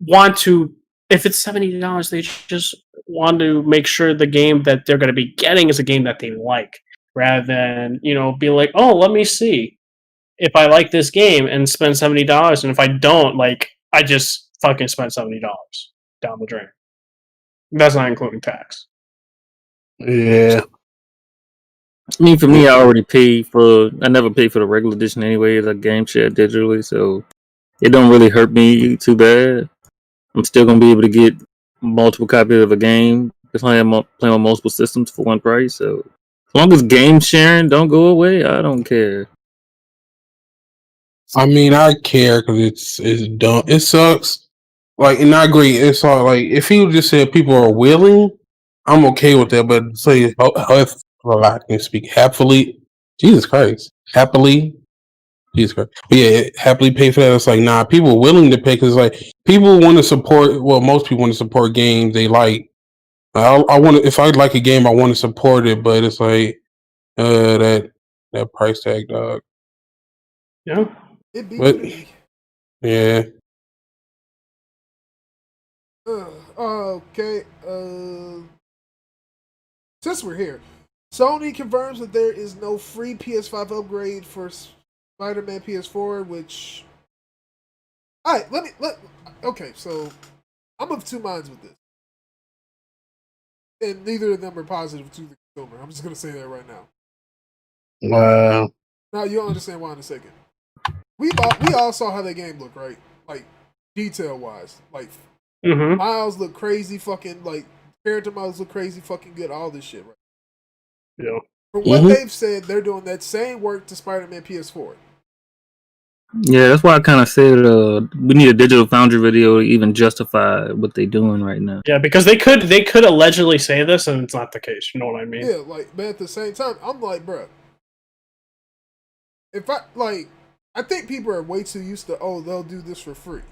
Speaker 1: want to, if it's $70, they just want to make sure the game that they're going to be getting is a game that they like, rather than, be oh, let me see if I like this game and spend $70, and if I don't, I just fucking spent $70 down the drain. That's not including tax.
Speaker 2: Yeah.
Speaker 4: I mean, for me, I never paid for the regular edition anyway. It's a game share digitally, so it don't really hurt me too bad. I'm still gonna be able to get multiple copies of a game, playing on multiple systems for one price. So as long as game sharing don't go away, I don't care.
Speaker 2: I mean, I care because it's dumb. It sucks. And I agree. It's all if he just said people are willing, I'm okay with that. But say, I can speak happily. Jesus Christ, happily. Jesus Christ. But yeah, happily pay for that. It's nah, people are willing to pay because people want to support. Well, most people want to support games they like. I want to. If I like a game, I want to support it. But it's that price tag, dog.
Speaker 1: Yeah.
Speaker 2: Yeah.
Speaker 3: Okay. Since we're here, Sony confirms that there is no free PS5 upgrade for Spider-Man PS4, which. Alright, okay, so I'm of two minds with this. And neither of them are positive to the consumer. I'm just gonna say that right now.
Speaker 2: Wow.
Speaker 3: Now you'll understand why in a second. we all saw how that game looked, right? Like detail wise, like Miles look crazy, fucking like character models look crazy, fucking good, all this shit, right?
Speaker 1: Yeah.
Speaker 3: From what they've said, they're doing that same work to Spider-Man PS4.
Speaker 4: Yeah, that's why I kind of said we need a Digital Foundry video to even justify what they're doing right now.
Speaker 1: Yeah, because they could allegedly say this, and it's not the case. You know what I mean?
Speaker 3: Yeah, like, but at the same time, I'm like, bro, I think people are way too used to, they'll do this for free.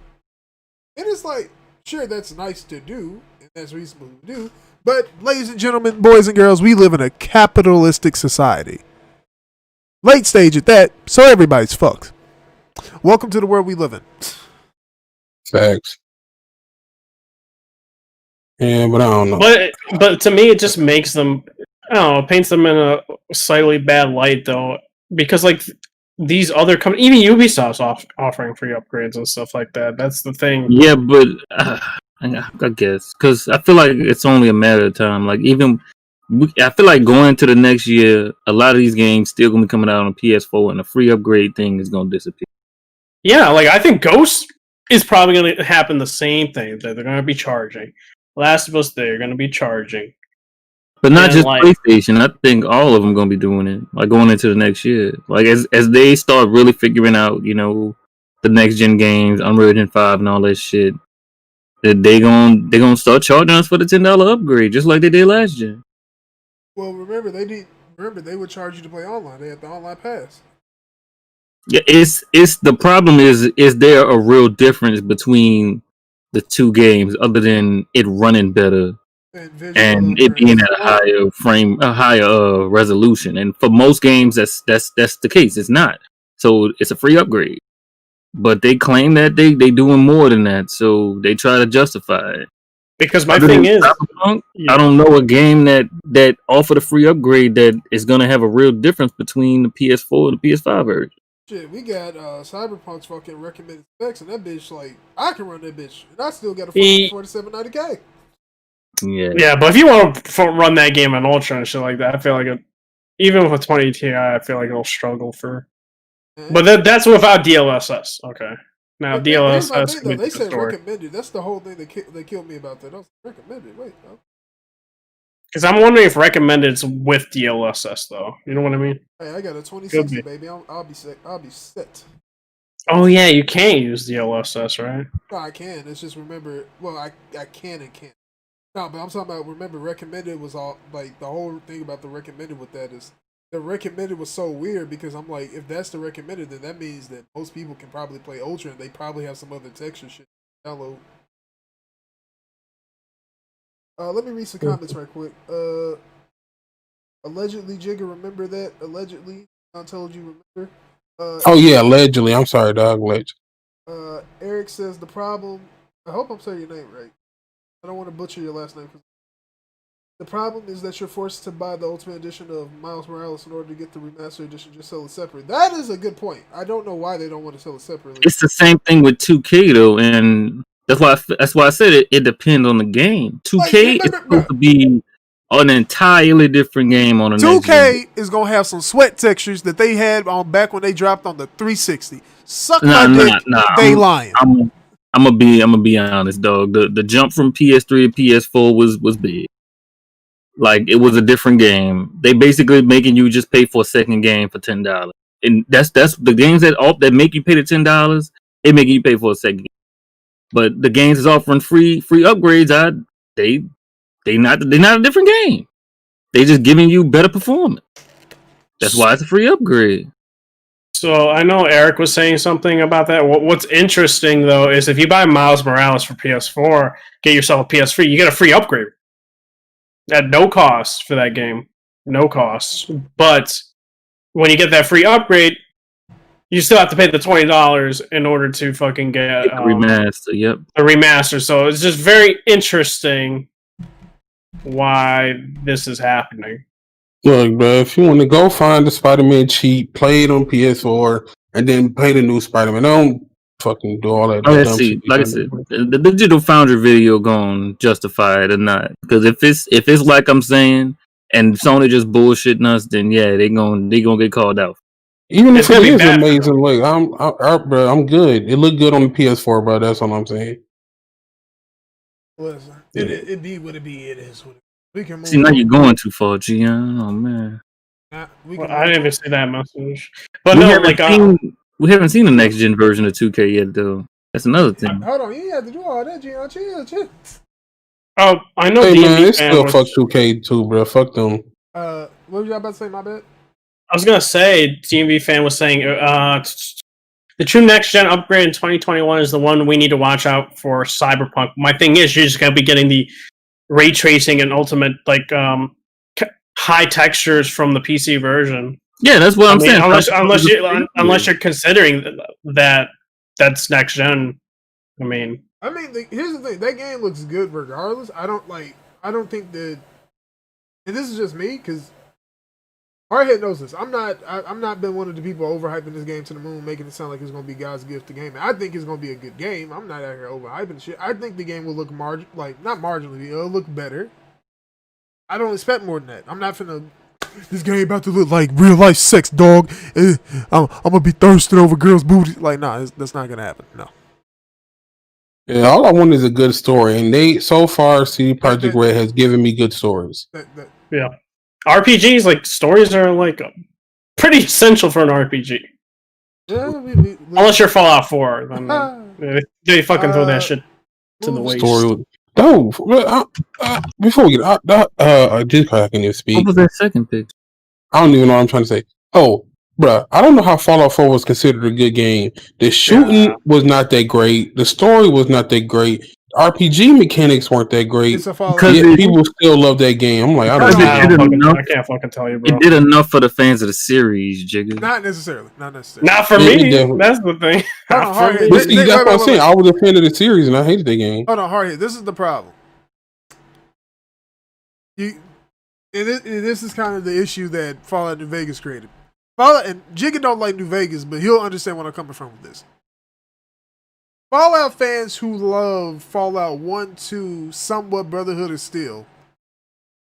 Speaker 3: And it's like, sure, that's nice to do, and that's reasonable to do, but ladies and gentlemen, boys and girls, we live in a capitalistic society. Late stage at that, so everybody's fucked. Welcome to the world we live in.
Speaker 2: Facts. Yeah, but I don't know.
Speaker 1: But to me, it just makes them, I don't know, paints them in a slightly bad light, though, because like these other companies, even Ubisoft's offering free upgrades and stuff like that. That's the thing.
Speaker 4: Yeah, but I guess because I feel like it's only a matter of time. Like I feel like going to the next year, a lot of these games still gonna be coming out on PS4, and the free upgrade thing is gonna disappear.
Speaker 1: Yeah, like I think Ghost is probably going to happen the same thing, that they're going to be charging. Last of Us, they're going to be charging.
Speaker 4: But not just PlayStation. I think all of them going to be doing it, like going into the next year. Like as they start really figuring out, you know, the next gen games, Unreal Engine 5 and all that shit, that they gonna start charging us for the $10 upgrade, just like they did last gen.
Speaker 3: Well, remember they would charge you to play online. They had the online pass.
Speaker 4: Yeah, it's the problem is there a real difference between the two games other than it running better and it being at a higher resolution? And for most games, that's the case. It's not. So it's a free upgrade, but they claim that they doing more than that, so they try to justify it.
Speaker 1: Because my thing is,
Speaker 4: I don't know a game that offered a free upgrade that is going to have a real difference between the PS4 and the PS5 version.
Speaker 3: Shit, we got Cyberpunk's fucking recommended specs, and that bitch, like, I can run that bitch, and I still got a fucking 4790K.
Speaker 1: Yeah, but if you want to run that game on Ultra and shit like that, I feel like even with 20 Ti, I feel like it'll struggle for. But that's without DLSS. Okay, now but DLSS.
Speaker 3: Thing, they said recommended. That's the whole thing they killed me about that. I was recommended. Wait, no.
Speaker 1: Because I'm wondering if recommended's with DLSS though. You know what I mean?
Speaker 3: Hey, I got a 2060, baby. I'll be set. I'll be set.
Speaker 1: Oh yeah, you can't use DLSS, right?
Speaker 3: No, I can. It's just remember. Well, I can and can't. No, but I'm talking about. Remember, recommended was all like the whole thing about the recommended with that is the recommended was so weird because I'm like, if that's the recommended, then that means that most people can probably play Ultra and they probably have some other texture shit to download. Let me read some comments right quick. Allegedly, Jigga, remember that? Allegedly, I told you, remember?
Speaker 2: Oh yeah, allegedly. I'm sorry, dog. Allegedly.
Speaker 3: Eric says the problem. I hope I'm saying your name right. I don't want to butcher your last name. The problem is that you're forced to buy the Ultimate Edition of Miles Morales in order to get the Remastered Edition. Just sell it separate. That is a good point. I don't know why they don't want to sell it separately.
Speaker 4: It's the same thing with 2K though, and that's why I said it depends on the game. 2K is supposed to be an entirely different game on the
Speaker 3: 2K is gonna have some sweat textures that they had on back when they dropped on the 360. Suck my dick. They lying.
Speaker 4: I'm gonna be honest, dog. The jump from PS3 to PS4 was big. Like it was a different game. They basically making you just pay for a second game for $10, and that's the games that make you pay the $10. They making you pay for a second game. But the games is offering free upgrades. They not a different game. They just giving you better performance. That's why it's a free upgrade.
Speaker 1: So I know Eric was saying something about that. What's interesting though is if you buy Miles Morales for PS4, get yourself a PS3, you get a free upgrade at no cost for that game, no cost. But when you get that free upgrade, you still have to pay the $20 in order to fucking get
Speaker 4: a remaster. Yep,
Speaker 1: a remaster. So it's just very interesting why this is happening.
Speaker 2: Look, bro, if you want to go find the Spider-Man cheap, play it on PS4, and then play the new Spider-Man, don't fucking do all that.
Speaker 4: Let's see. Like I said, the Digital Foundry video gonna justify it or not? Because if it's like I'm saying, and Sony just bullshitting us, then yeah, they gonna get called out.
Speaker 2: Even
Speaker 1: It's
Speaker 2: if it
Speaker 1: gonna be
Speaker 2: is
Speaker 1: bad for
Speaker 2: amazing,
Speaker 1: them.
Speaker 2: like bro, I'm good. It looked good on the PS4, bro. That's all I'm saying.
Speaker 3: Listen,
Speaker 2: Yeah.
Speaker 3: it be what it be. It is what it is. We can move.
Speaker 4: See, now you're going too far, G. Oh man.
Speaker 3: We
Speaker 1: Well,
Speaker 3: can
Speaker 1: I
Speaker 3: move
Speaker 1: didn't
Speaker 3: on.
Speaker 1: even see that message. But
Speaker 4: We
Speaker 1: no,
Speaker 4: haven't
Speaker 1: like
Speaker 4: we haven't seen the next gen version of 2K yet, though. That's another thing.
Speaker 3: Hold on, you ain't have to do all that, Gian. Chill.
Speaker 1: oh, I know
Speaker 2: Hey man,
Speaker 1: DMV
Speaker 2: it's
Speaker 1: fan
Speaker 2: still
Speaker 1: was.
Speaker 2: fuck 2K too, bro. Fuck them.
Speaker 3: What was y'all about to say? My bad.
Speaker 1: I was gonna say DMV fan was saying the true next gen upgrade in 2021 is the one we need to watch out for Cyberpunk. My thing is you're just gonna be getting the ray tracing and ultimate like high textures from the PC version.
Speaker 4: Yeah, that's what I'm saying.
Speaker 1: Unless you're considering that that's next gen. I mean,
Speaker 3: here's the thing. That game looks good regardless. I don't think that, and this is just me because Hardhead knows this. I'm not been one of the people overhyping this game to the moon, making it sound like it's gonna be God's gift to gaming. I think it's gonna be a good game. I'm not out here overhyping shit. I think the game will look not marginally. It'll look better. I don't expect more than that. I'm not finna. This game about to look like real life sex, dog. I'm gonna be thirsting over girls' booties. Like, nah, that's not gonna happen. No.
Speaker 2: Yeah, all I want is a good story, and they so far CD Projekt Red has given me good stories.
Speaker 1: Yeah, RPGs like stories are like pretty essential for an RPG.
Speaker 3: Yeah,
Speaker 1: unless you're Fallout 4, then they fucking throw that shit to the waste.
Speaker 2: Story. No, before we get I can't even speak.
Speaker 4: What was that second pick?
Speaker 2: I don't even know what I'm trying to say. Oh, bruh, I don't know how Fallout 4 was considered a good game. The shooting was not that great. The story was not that great. RPG mechanics weren't that great.
Speaker 3: It's a Fallout.
Speaker 2: Yet people still love that game. I'm like, I
Speaker 1: can't fucking tell you, bro.
Speaker 4: It did enough for the fans of the series, Jigga.
Speaker 3: Not necessarily.
Speaker 1: Not for me. That's the thing.
Speaker 2: That's what I'm saying. I was a fan of the series and I hated the game.
Speaker 3: Hold on, Hardhead. This is the problem. This is kind of the issue that Fallout New Vegas created. Fallout and Jigga don't like New Vegas, but he'll understand where I'm coming from with this. Fallout fans who love Fallout 1, 2, somewhat Brotherhood of Steel,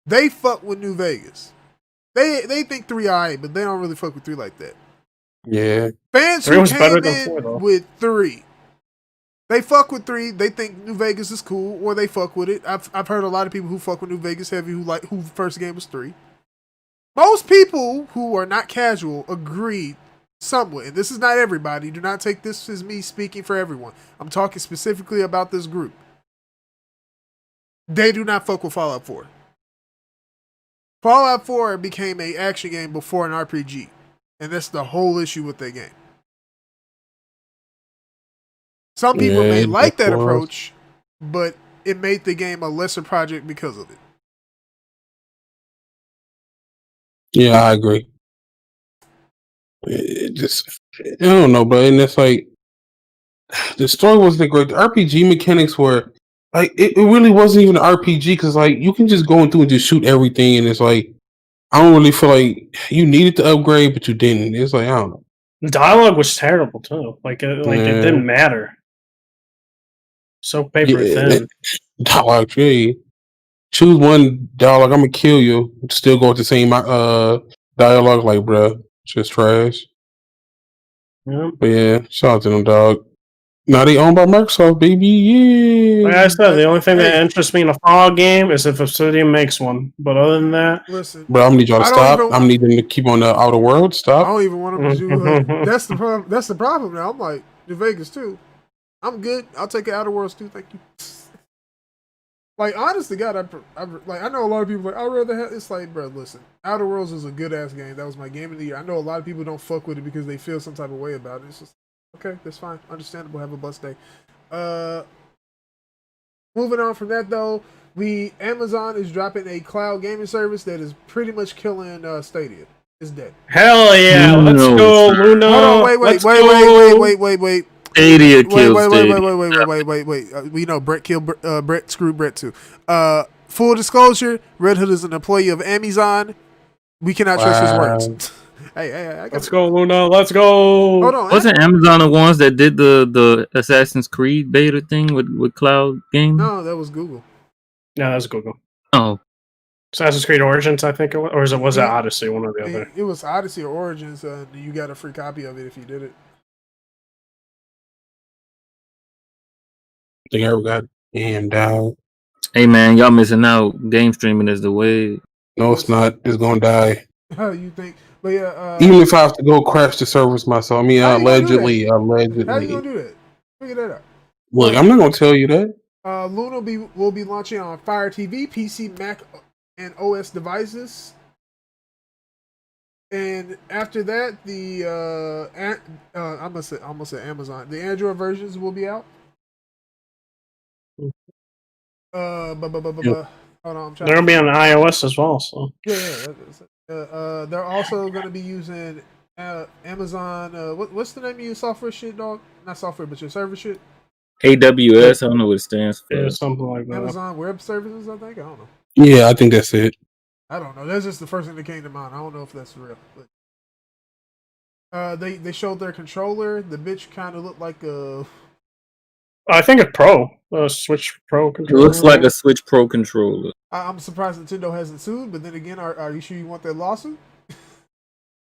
Speaker 3: they fuck with New Vegas. They think 3 alright, but they don't really fuck with 3 like that.
Speaker 2: Yeah.
Speaker 3: Fans who came in with 3, they fuck with 3. They think New Vegas is cool, or they fuck with it. I've heard a lot of people who fuck with New Vegas heavy who first game was 3. Most people who are not casual agree somewhat, and this is not everybody. Do not take this as me speaking for everyone. I'm talking specifically about this group. They do not fuck with Fallout 4. Fallout 4 became an action game before an RPG, and that's the whole issue with that game. Some people may like that approach, but it made the game a lesser project because of it.
Speaker 2: Yeah, I agree. I don't know, but and it's like the story wasn't great. The RPG mechanics were like it really wasn't even an RPG because like you can just go through and just shoot everything, and it's like I don't really feel like you needed to upgrade, but you didn't. It's like I don't know.
Speaker 1: The dialogue was terrible too. It didn't matter. So paper thin.
Speaker 2: Dialogue, yeah. Choose one dialogue. I'm gonna kill you. Still go with the same dialogue, like, bruh, just trash.
Speaker 1: Yeah.
Speaker 2: But yeah, shout out to them, dog. Now they owned by Microsoft, baby. Yeah.
Speaker 1: Like I said, the only thing that interests me in a Fallout game is if Obsidian makes one. But other than that,
Speaker 3: listen,
Speaker 2: bro, I'm gonna need y'all to stop. I'm needing to keep on the Outer Worlds. Stop.
Speaker 3: I don't even want them to do. That's the problem. That's the problem now. I'm like New Vegas too. I'm good. I'll take it Outer Worlds too. Thank you. Like, honest to God, I know a lot of people like, I'd rather have, it's like, bro, listen, Outer Worlds was a good ass game. That was my game of the year. I know a lot of people don't fuck with it because they feel some type of way about it. It's just, okay, that's fine. Understandable. Have a blessed day. Moving on from that though, Amazon is dropping a cloud gaming service that is pretty much killing Stadia. It's dead.
Speaker 1: Hell yeah. Let's go, Luna.
Speaker 3: Hold on, wait.
Speaker 4: Stadia killed
Speaker 3: Wait. We know Brett killed Brett. Screw Brett too. Full disclosure: Redhood is an employee of Amazon. We cannot trust his words. hey,
Speaker 1: let's go, Luna. Let's go.
Speaker 3: Hold on.
Speaker 4: Wasn't Amazon the ones that did the Assassin's Creed beta thing with cloud games?
Speaker 3: No, that was Google.
Speaker 1: Yeah, that was Google.
Speaker 4: Oh,
Speaker 1: Assassin's Creed Origins, I think it was, or was it Odyssey? One or the other.
Speaker 3: It was Odyssey or Origins. You got a free copy of it if you did it.
Speaker 2: I think I ever got damned out.
Speaker 4: Hey man, y'all missing out. Game streaming is the way.
Speaker 2: No, it's not. It's gonna die.
Speaker 3: You think? But yeah.
Speaker 2: Even if I have to go crash the service myself, I mean, allegedly.
Speaker 3: How you gonna do that? Figure that out.
Speaker 2: Look, I'm not gonna tell you that.
Speaker 3: Luna will be launching on Fire TV, PC, Mac, and OS devices. And after that, I'm gonna say Amazon. The Android versions will be out. Hold on, I'm trying.
Speaker 1: They'll be on iOS as well. So
Speaker 3: they're also gonna be using Amazon. What's the name of your software shit, dog? Not software, but your server shit.
Speaker 4: AWS. I don't know what it stands for.
Speaker 1: Yeah, something like that.
Speaker 3: Amazon Web Services, I think. I don't know.
Speaker 2: Yeah, I think that's it.
Speaker 3: I don't know. That's just the first thing that came to mind. I don't know if that's real. But they showed their controller. The bitch kind of looked like a.
Speaker 1: I think it's Pro. Switch Pro controller.
Speaker 4: It looks like a Switch Pro controller.
Speaker 3: I'm surprised Nintendo hasn't sued. But then again, are you sure you want that lawsuit?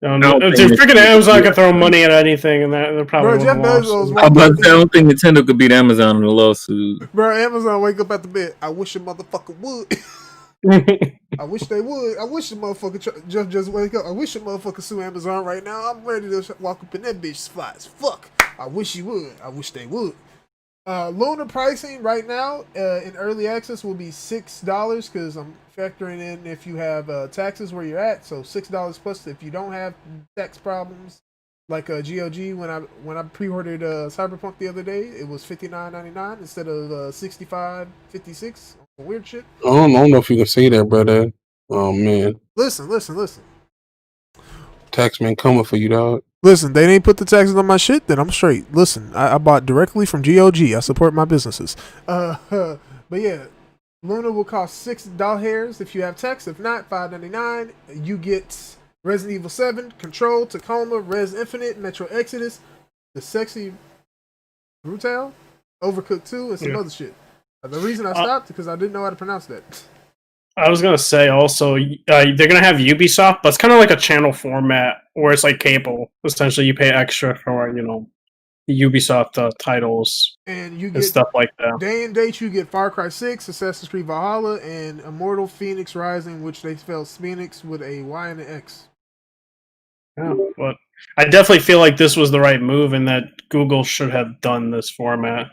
Speaker 1: No, if freaking Amazon can throw money at anything, and they're probably.
Speaker 3: Bro, Jeff Bezos.
Speaker 4: I don't think Nintendo could beat Amazon in a lawsuit.
Speaker 3: Bro, Amazon wake up at the bed. I wish a motherfucker would. I wish they would. I wish the motherfucker just wake up. I wish a motherfucker sue Amazon right now. I'm ready to walk up in that bitch's spots. Fuck. I wish you would. I wish they would. Luna pricing right now in early access will be $6 because I'm factoring in if you have taxes where you're at. So $6 plus if you don't have tax problems. Like GOG, when I pre-ordered Cyberpunk the other day, it was $59.99 instead of $65.56. Weird shit.
Speaker 2: I don't know if you can say that, brother. Oh man.
Speaker 3: Listen.
Speaker 2: Taxman coming for you, dog.
Speaker 3: Listen, they didn't put the taxes on my shit, then I'm straight. Listen, I bought directly from GOG. I support my businesses. But yeah, Luna will cost $6 if you have tax. If not, $5.99. You get Resident Evil 7, Control, Tacoma, Res Infinite, Metro Exodus, The Sexy Brutal, Overcooked 2, and some other shit. The reason I stopped because I didn't know how to pronounce that.
Speaker 1: I was gonna say also they're gonna have Ubisoft, but it's kind of like a channel format where it's like cable. Essentially, you pay extra for the Ubisoft titles
Speaker 3: and you get
Speaker 1: stuff like that.
Speaker 3: Day and date, you get Far Cry 6, Assassin's Creed Valhalla, and Immortal Phoenix Rising, which they spell Phoenix with a Y and an X.
Speaker 1: Yeah, but I definitely feel like this was the right move, and that Google should have done this format.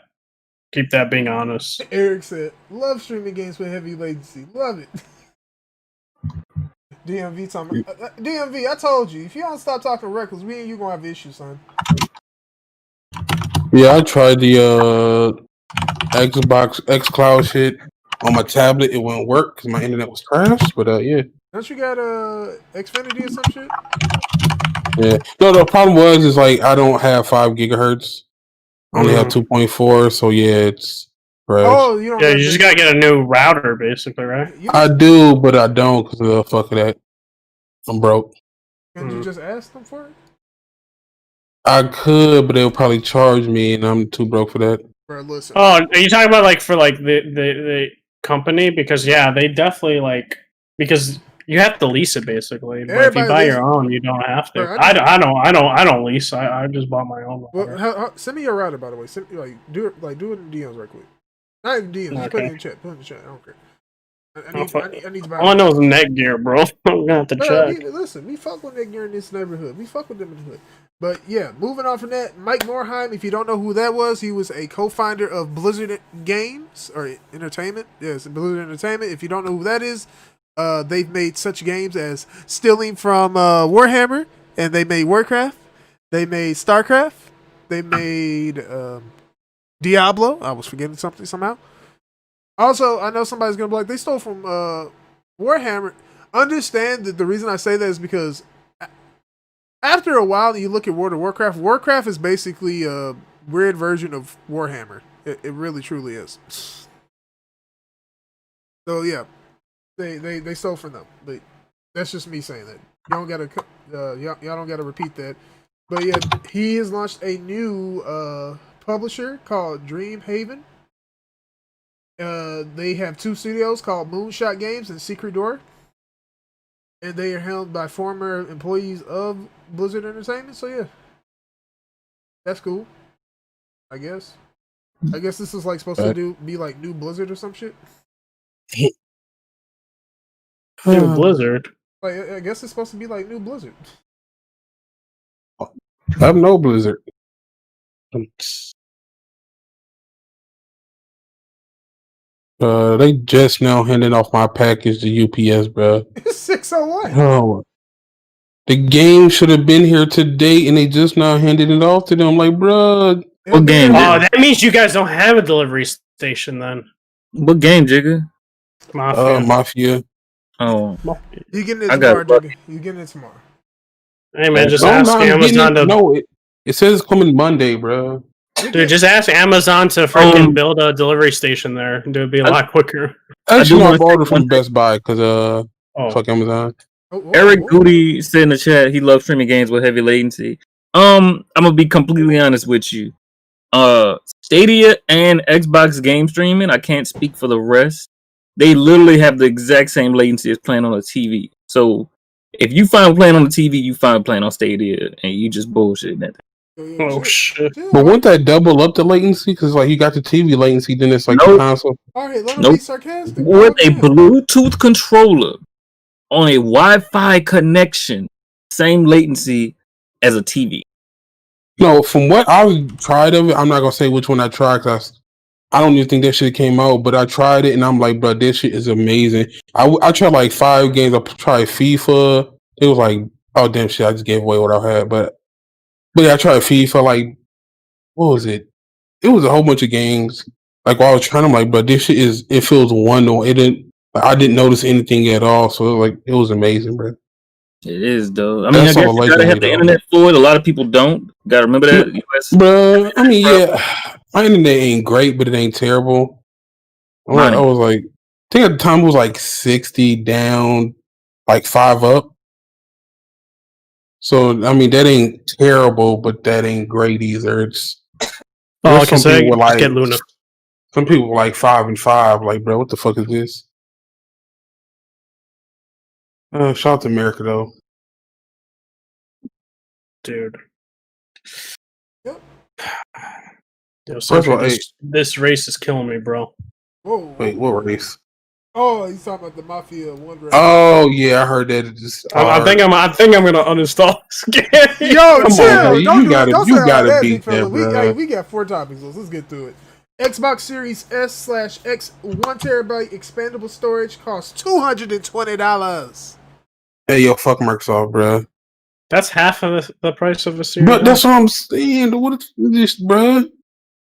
Speaker 1: Keep that being honest.
Speaker 3: Eric said, "Love streaming games with heavy latency. Love it." DMV talking. DMV, I told you, if you don't stop talking reckless, me and you gonna have issues, son.
Speaker 2: Yeah, I tried the Xbox xCloud shit on my tablet. It wouldn't work because my internet was crashed. But yeah.
Speaker 3: Don't you got Xfinity or some shit?
Speaker 2: Yeah. No, the problem is like I don't have 5 gigahertz. I only have 2.4, so yeah, it's fresh.
Speaker 3: Oh, you don't.
Speaker 1: Yeah, you just gotta get a new router, basically, right?
Speaker 2: I do, but I don't because of the fuck of that. I'm broke.
Speaker 3: Can you just ask them for it?
Speaker 2: I could, but they'll probably charge me, and I'm too broke for that.
Speaker 3: Bro, listen.
Speaker 1: Oh, are you talking about for the company? Because yeah, they definitely because you have to lease it basically. But if you buy your own, you don't have to. Bro, I don't lease. I just bought my own.
Speaker 3: Well, send me your router, by the way. Do it in DMs right quick. Not in DMs. Just put it in the chat. Put it in the chat. I don't care. I need to buy.
Speaker 1: All I know is Netgear, bro. I'm gonna have to check.
Speaker 3: Listen, we fuck with Netgear in this neighborhood. We fuck with them in the hood. But yeah, moving on from that, Mike Morhaime, if you don't know who that was, he was a co-founder of Blizzard Games or Entertainment. Yes, Blizzard Entertainment. If you don't know who that is, they've made such games as Stealing from Warhammer, and they made Warcraft. They made StarCraft. They made Diablo. I was forgetting something somehow. Also, I know somebody's gonna be like, they stole from Warhammer. Understand that the reason I say that is because after a while, you look at World of Warcraft. Warcraft is basically a weird version of Warhammer. It really, truly is. So yeah, they stole from them. But that's just me saying that. Y'all don't gotta repeat that. But yeah, he has launched a new publisher called Dreamhaven. They have 2 studios called Moonshot Games and Secret Door. and they are held by former employees of Blizzard Entertainment. So yeah, that's cool. I guess this is like supposed to be like new Blizzard or some shit.
Speaker 1: New Blizzard.
Speaker 3: Like I guess it's supposed to be like new Blizzard.
Speaker 2: I'm no Blizzard. They just now handing off my package to UPS, bro.
Speaker 3: 601.
Speaker 2: Oh, the game should have been here today, and they just now handed it off to them. Like, bro,
Speaker 4: what game?
Speaker 1: Oh, that means you guys don't have a delivery station then.
Speaker 4: What game, Jigga?
Speaker 2: Mafia.
Speaker 4: Oh,
Speaker 3: you getting it tomorrow, Jigga? You getting it tomorrow?
Speaker 1: Hey man, just ask Amazon to.
Speaker 2: No, it says it's coming Monday, bro.
Speaker 1: Dude, just ask Amazon to freaking build a delivery station there. It would be a lot quicker.
Speaker 2: Actually, I ordered from Best Buy because fuck Amazon.
Speaker 4: Eric Goody said in the chat he loves streaming games with heavy latency. I'm gonna be completely honest with you. Stadia and Xbox game streaming, I can't speak for the rest. They literally have the exact same latency as playing on a TV. So if you find playing on the TV, you find playing on Stadia, and you just bullshit that.
Speaker 1: Oh shit!
Speaker 2: But wouldn't that double up the latency? Because like you got the TV latency, then it's like the console.
Speaker 3: All right, let me be sarcastic.
Speaker 4: With a Bluetooth controller on a Wi-Fi connection, same latency as a TV.
Speaker 2: No, from what I've tried of it, I'm not gonna say which one I tried because I don't even think that shit came out. But I tried it and I'm like, bro, this shit is amazing. I tried like 5 games. I tried FIFA. It was like, oh damn shit, I just gave away what I had. But yeah, I tried FIFA. Like, what was it? It was a whole bunch of games. Like while I was trying, I'm like, but this shit it feels one-to-one. It didn't. I didn't notice anything at all. So like, it was amazing, bro.
Speaker 4: It is though. I mean, I guess you gotta have the internet for it. A lot of people don't. Gotta remember that.
Speaker 2: Bro, I mean, yeah, my internet ain't great, but it ain't terrible. I was like, I think at the time it was like 60 down, like 5 up. So I mean, that ain't terrible, but that ain't great either. It's
Speaker 1: some people like get Luna.
Speaker 2: Some people were like 5 and 5. Like, bro, what the fuck is this? Shout out to America though,
Speaker 1: dude.
Speaker 3: Yep.
Speaker 1: Yo, Sentry, this race is killing me, bro.
Speaker 3: Whoa.
Speaker 2: Wait, what race?
Speaker 3: Oh, he's talking about the Mafia 1 race.
Speaker 2: Oh yeah, I heard that.
Speaker 1: I think I'm gonna uninstall this game.
Speaker 3: Yo, chill.
Speaker 2: You gotta beat that, bro.
Speaker 3: We got 4 topics. Let's get through it. Xbox Series S/X 1TB expandable storage costs $220.
Speaker 2: Hey, yo, fuck Microsoft, bro.
Speaker 1: That's half of the price of a Series.
Speaker 2: But that's what I'm saying. What is this, bro?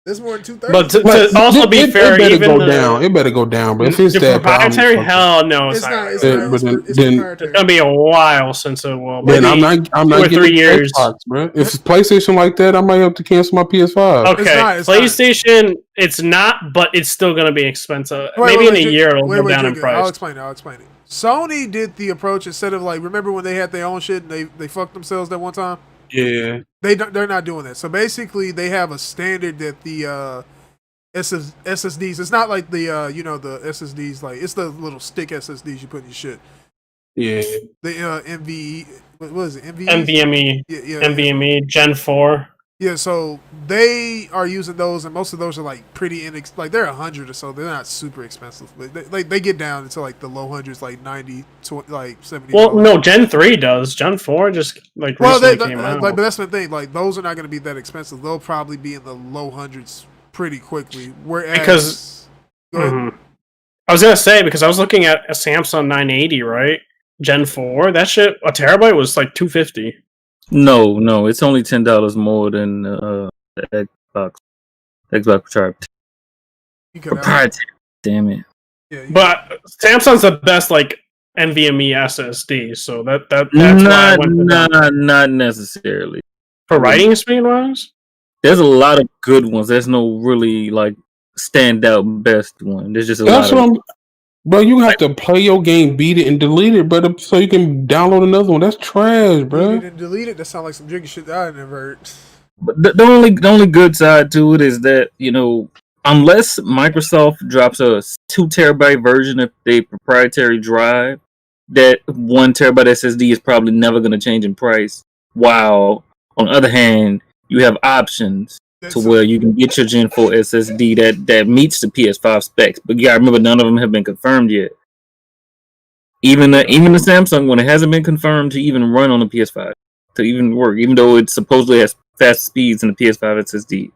Speaker 3: That's more than $230.
Speaker 1: But to also be fair,
Speaker 2: it better go down. It better go down. But if it's that
Speaker 1: proprietary, hell no, it's not. It's gonna be a while since it will.
Speaker 2: Then I'm not 2 or
Speaker 1: 3 years,
Speaker 2: Xbox, bro. If it's PlayStation like that, I might have to cancel my PS5.
Speaker 1: Okay, PlayStation, it's not, but it's still gonna be expensive. Maybe in a year it'll go down in price.
Speaker 3: I'll explain it. Sony did the approach instead of like, remember when they had their own shit and they fucked themselves that one time?
Speaker 2: Yeah,
Speaker 3: they're not doing that. So basically, they have a standard that the SSDs. It's not like the the SSDs, like it's the little stick SSDs you put in your shit.
Speaker 2: Yeah.
Speaker 3: The NVE. What is it?
Speaker 1: NVMe. Yeah. NVMe Gen 4.
Speaker 3: Yeah, so they are using those, and most of those are like pretty like they're 100 or so. They're not super expensive, but they get down into like the low hundreds, like 90, like 70.
Speaker 1: Well, no, Gen 3 does. Gen 4 just like recently came out.
Speaker 3: But that's the thing. Like those are not going to be that expensive. They'll probably be in the low hundreds pretty quickly. Whereas,
Speaker 1: I was gonna say because I was looking at a Samsung 980, right? Gen 4. That shit, a terabyte was like $250.
Speaker 4: No, it's only $10 more than the Xbox proprietary. Damn it!
Speaker 3: Yeah,
Speaker 1: but Samsung's the best like NVMe SSD, so that's why I went
Speaker 4: not necessarily
Speaker 1: for writing speed wise.
Speaker 4: There's a lot of good ones. There's no really like standout best one. There's just a lot.
Speaker 2: Bro, you have to play your game, beat it, and delete it, brother, so you can download another one. That's trash, bro.
Speaker 3: Beat it and delete it. That sounds like some jiggy shit that I never heard.
Speaker 4: But the only good side to it is that, unless Microsoft drops a 2 terabyte version of their proprietary drive, that 1 terabyte SSD is probably never going to change in price. While on the other hand, you have options to where you can get your Gen 4 SSD that meets the PS5 specs. But you gotta remember, none of them have been confirmed yet. Even the Samsung one, it hasn't been confirmed to even run on the PS5 to even work, even though it supposedly has fast speeds in the PS5 SSD.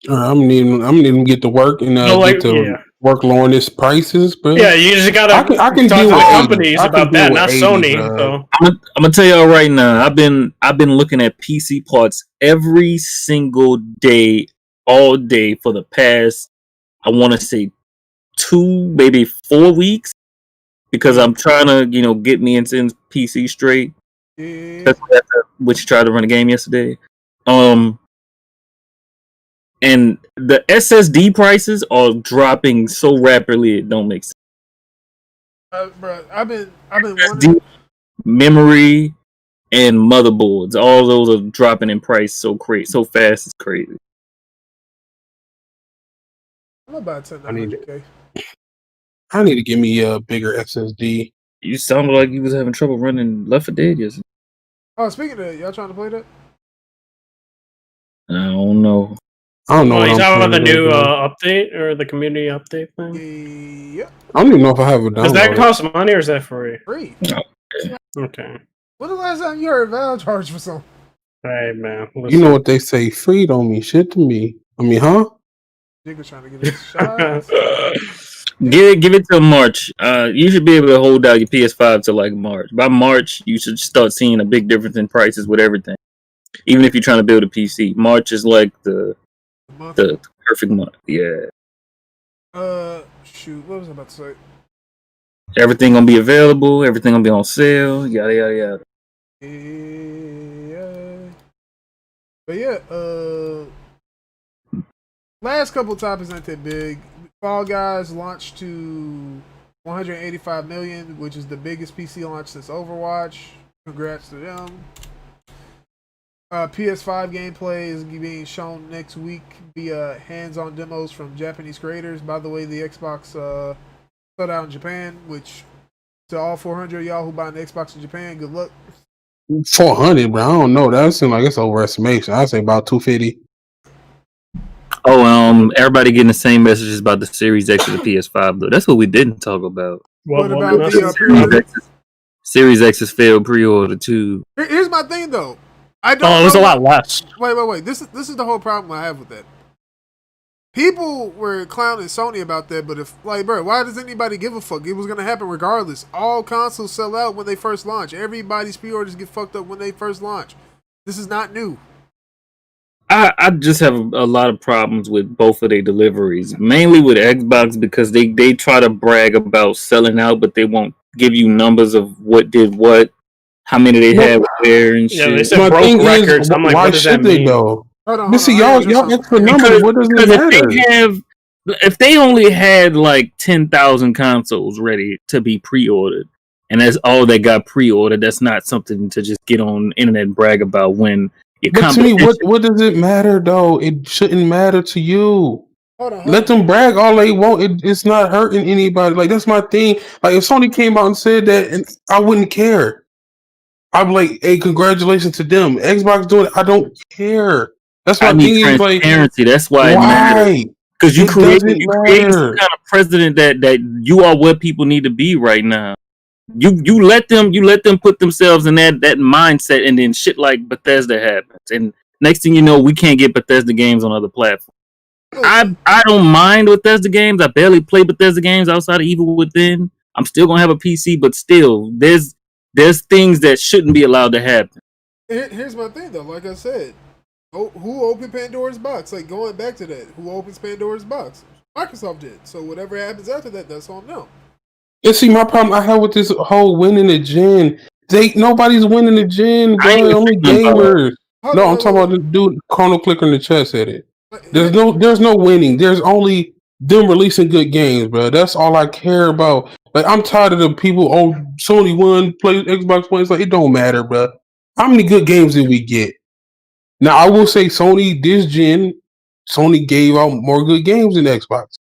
Speaker 2: I'm needing to get to work and get to work lowering this prices, bro.
Speaker 1: Yeah, you just gotta.
Speaker 2: I can
Speaker 1: talk
Speaker 2: deal
Speaker 1: to
Speaker 2: with
Speaker 1: the
Speaker 2: 80.
Speaker 1: companies about that, not
Speaker 2: 80,
Speaker 1: Sony.
Speaker 2: bro.
Speaker 1: So
Speaker 4: I'm gonna tell y'all right now. I've been looking at PC parts every single day, all day for the past, I want to say 2, maybe 4 weeks, because I'm trying to get me into PC straight.
Speaker 3: Yeah.
Speaker 4: Which tried to run a game yesterday. And the SSD prices are dropping so rapidly it don't make sense.
Speaker 3: Bro, I've been wondering.
Speaker 4: Memory and motherboards, all those are dropping in price so fast. It's crazy.
Speaker 3: I'm about to 100K.
Speaker 2: I need to give me a bigger SSD.
Speaker 4: You sounded like you was having trouble running Left 4 Dead yesterday.
Speaker 3: Oh, speaking of that, y'all trying to play that?
Speaker 4: I don't know.
Speaker 1: You talking about the new update or the community update thing?
Speaker 3: Yeah.
Speaker 2: I don't even know if I have a download.
Speaker 1: Does that cost money or is that free?
Speaker 3: Free.
Speaker 1: Okay.
Speaker 3: When the last time you heard Valve charge for something?
Speaker 1: Hey man, listen.
Speaker 2: You know what they say? Free don't mean shit to me. I mean, huh?
Speaker 3: Jigga trying to get his shots.
Speaker 4: Give it till March. You should be able to hold out your PS5 till like March. By March, you should start seeing a big difference in prices with everything. Even if you're trying to build a PC, March is like the perfect month. Yeah.
Speaker 3: Shoot, what was I about to say?
Speaker 4: Everything gonna be available. Everything gonna be on sale. Yada yada yada.
Speaker 3: Yeah. But yeah, last couple topics not that big. Fall Guys launched to 185 million, which is the biggest PC launch since Overwatch. Congrats to them. PS5 gameplay is being shown next week via hands-on demos from Japanese creators. By the way, the Xbox sold out in Japan, which to all 400 of y'all who buy an Xbox in Japan, good luck.
Speaker 2: 400, bro. I don't know. That seems like it's overestimation. I'd say about 250.
Speaker 4: Oh, everybody getting the same messages about the Series X or the PS5 though. That's what we didn't talk about.
Speaker 3: What about the pre-order?
Speaker 4: Series X has failed pre-order too.
Speaker 3: Here's my thing though. I don't.
Speaker 1: Oh, it was a lot less.
Speaker 3: Wait. This is the whole problem I have with that. People were clowning Sony about that, but bro, why does anybody give a fuck? It was gonna happen regardless. All consoles sell out when they first launch. Everybody's pre-orders get fucked up when they first launch. This is not new.
Speaker 4: I just have a lot of problems with both of their deliveries, mainly with Xbox because they try to brag about selling out, but they won't give you numbers of what did what, how many they had where and shit.
Speaker 1: Yeah, they said broke records. I'm like,
Speaker 2: why
Speaker 1: what does that mean?
Speaker 2: Though?
Speaker 3: Hold
Speaker 2: See, y'all ask for numbers. What does it matter?
Speaker 4: If they only had like 10,000 consoles ready to be pre-ordered, and that's all they got pre-ordered, that's not something to just get on the internet and brag about when.
Speaker 2: But to me, what does it matter though? It shouldn't matter to you.
Speaker 3: Hold on.
Speaker 2: Let them brag all they want. It's not hurting anybody. Like that's my thing. Like if Sony came out and said that, and I wouldn't care. I'm like, hey, congratulations to them. Xbox doing it. I don't care. That's my thing. Is like
Speaker 4: transparency. That's why it matters. Because you create some kind of precedent that you are where people need to be right now. You let them put themselves in that mindset, and then shit like Bethesda happens, and next thing you know, we can't get Bethesda games on other platforms. I don't mind Bethesda games. I barely play Bethesda games outside of Evil Within. I'm still gonna have a PC, but still, there's things that shouldn't be allowed to happen.
Speaker 3: Here's my thing though. Like I said, who opened Pandora's box? Like going back to that, who opens Pandora's box? Microsoft did. So whatever happens after that, that's on them.
Speaker 2: And see, my problem I have with this whole winning the gen, nobody's winning the gen, bro. Only gamers. I'm talking about the dude, Chrono Clicker in the chat said it. There's no winning. There's only them releasing good games, bro. That's all I care about. Like I'm tired of the people. Oh, Sony won, play Xbox One. It's like it don't matter, bro. How many good games did we get? Now I will say Sony this gen, Sony gave out more good games than Xbox.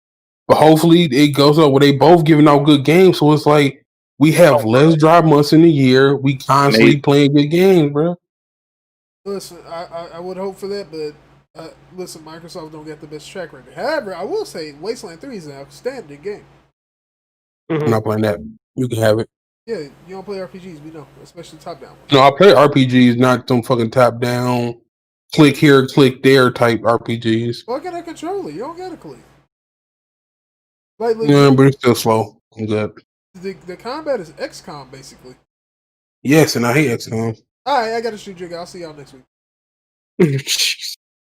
Speaker 2: But hopefully it goes up where they both giving out good games. So it's like We have less dry months in the year. We constantly playing good games, bro.
Speaker 3: Listen, I would hope for that, but listen, Microsoft don't get the best track record. However, I will say Wasteland 3 is an outstanding game.
Speaker 2: I'm not playing that. You can have it.
Speaker 3: Yeah, you don't play RPGs, we know, especially top down.
Speaker 2: No, I play RPGs, not some fucking top down, click here, click there type RPGs.
Speaker 3: Well, get a controller. You don't get a click. Like,
Speaker 2: Yeah, but it's still slow. I'm good.
Speaker 3: The combat is XCOM basically.
Speaker 2: Yes, and I hate XCOM.
Speaker 3: All right, I got to shoot Jigga. I'll see y'all next week.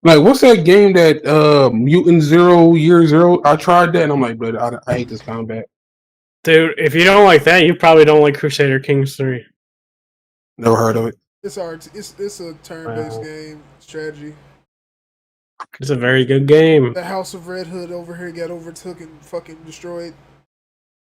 Speaker 2: Like, what's that game that Mutant Zero Year Zero? I tried that and I'm like, but I hate this combat.
Speaker 1: Dude, if you don't like that, you probably don't like Crusader Kings 3.
Speaker 2: Never heard of it.
Speaker 3: It's a turn-based game, strategy.
Speaker 1: It's a very good game.
Speaker 3: The House of Redhood over here got overtook and fucking destroyed.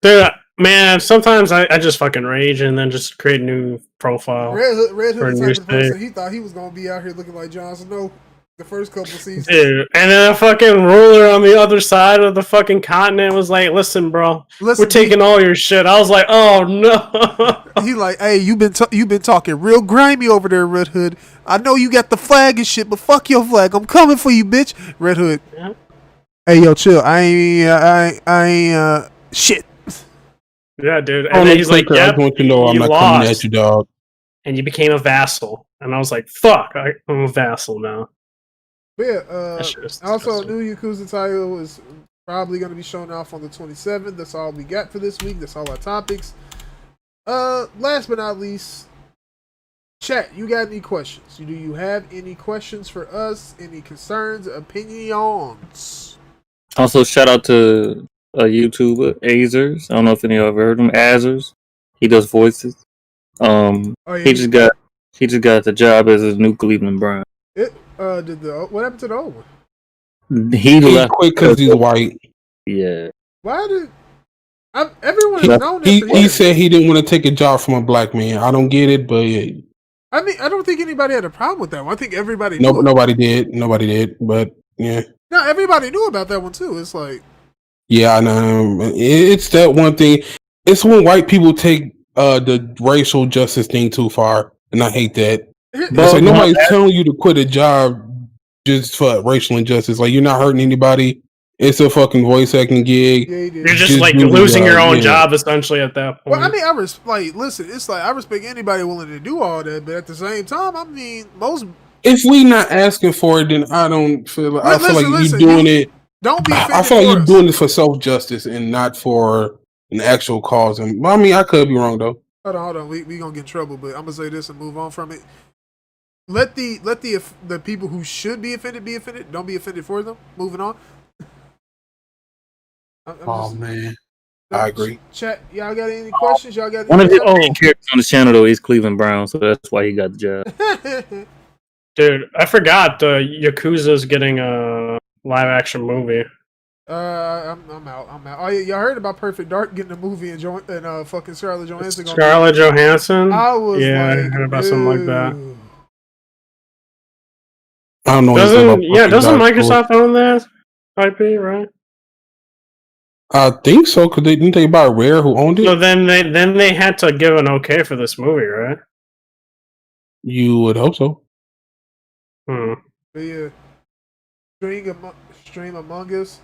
Speaker 1: Dude, man, sometimes I just fucking rage and then just create a new profile.
Speaker 3: Red Hood is the type of person,
Speaker 1: state.
Speaker 3: he thought he was going to be out here looking like Jon Snow the first couple seasons.
Speaker 1: Dude, and then a fucking ruler on the other side of the fucking continent was like, listen, bro, we're taking all your shit. I was like, oh, no.
Speaker 3: He like, hey, you been talking real grimy over there, Red Hood. I know you got the flag and shit, but fuck your flag. I'm coming for you, bitch. Red Hood. Yeah. Hey, yo, chill. I ain't shit.
Speaker 1: Yeah, dude. And then he's like, yep,
Speaker 2: I want you to know I'm not coming at you, dog.
Speaker 1: And you became a vassal. And I was like, fuck, I'm a vassal now.
Speaker 3: But yeah, also, new Yakuza title is probably going to be shown off on the 27th. That's all we got for this week. That's all our topics. Last but not least, chat, you got any questions? Do you have any questions for us? Any concerns, opinions?
Speaker 4: Also, shout out to a YouTuber, Azers. I don't know if any of you have heard of him. Azers. He does voices. He just got the job as a new Cleveland Brown.
Speaker 3: What happened to the old one?
Speaker 4: He left
Speaker 2: quick because he's white.
Speaker 4: Yeah.
Speaker 3: Why did everyone has known this?
Speaker 2: He said he didn't want to take a job from a black man. I don't get it, but yeah.
Speaker 3: I mean, I don't think anybody had a problem with that one. I think everybody knew
Speaker 2: nobody did, but yeah.
Speaker 3: No, everybody knew about that one too. It's like,
Speaker 2: yeah, I know. It's that one thing. It's when white people take the racial justice thing too far, and I hate that. It's like nobody's telling you to quit a job just for racial injustice. Like, you're not hurting anybody. It's a fucking voice acting gig.
Speaker 3: Yeah,
Speaker 1: you're just like losing your own job essentially at that point.
Speaker 3: Well, I mean, listen, it's like I respect anybody willing to do all that, but at the same time, I mean, most.
Speaker 2: If we not asking for it, then I don't feel. I feel like you're doing it.
Speaker 3: Don't be.
Speaker 2: I feel like you're doing this for self justice and not for an actual cause. And I mean, I could be wrong though.
Speaker 3: Hold on. We gonna get in trouble, but I'm gonna say this and move on from it. Let the people who should be offended be offended. Don't be offended for them. Moving on.
Speaker 2: Man, I agree.
Speaker 3: Chat, y'all got any questions? Y'all got any
Speaker 4: one of the main characters on the channel though is Cleveland Brown, so that's why he got the job.
Speaker 1: Dude, I forgot Yakuza's getting a live action movie.
Speaker 3: I'm out. Oh, y'all heard about Perfect Dark getting a movie and fucking Scarlett Johansson?
Speaker 1: Scarlett Johansson?
Speaker 3: I was
Speaker 1: I heard about something like that.
Speaker 2: I don't know.
Speaker 1: Doesn't Microsoft own that IP, right?
Speaker 2: I think so, because didn't they buy Rare, who owned it?
Speaker 1: So then they had to give an okay for this movie, right?
Speaker 2: You would hope so.
Speaker 3: But yeah, stream Among Us.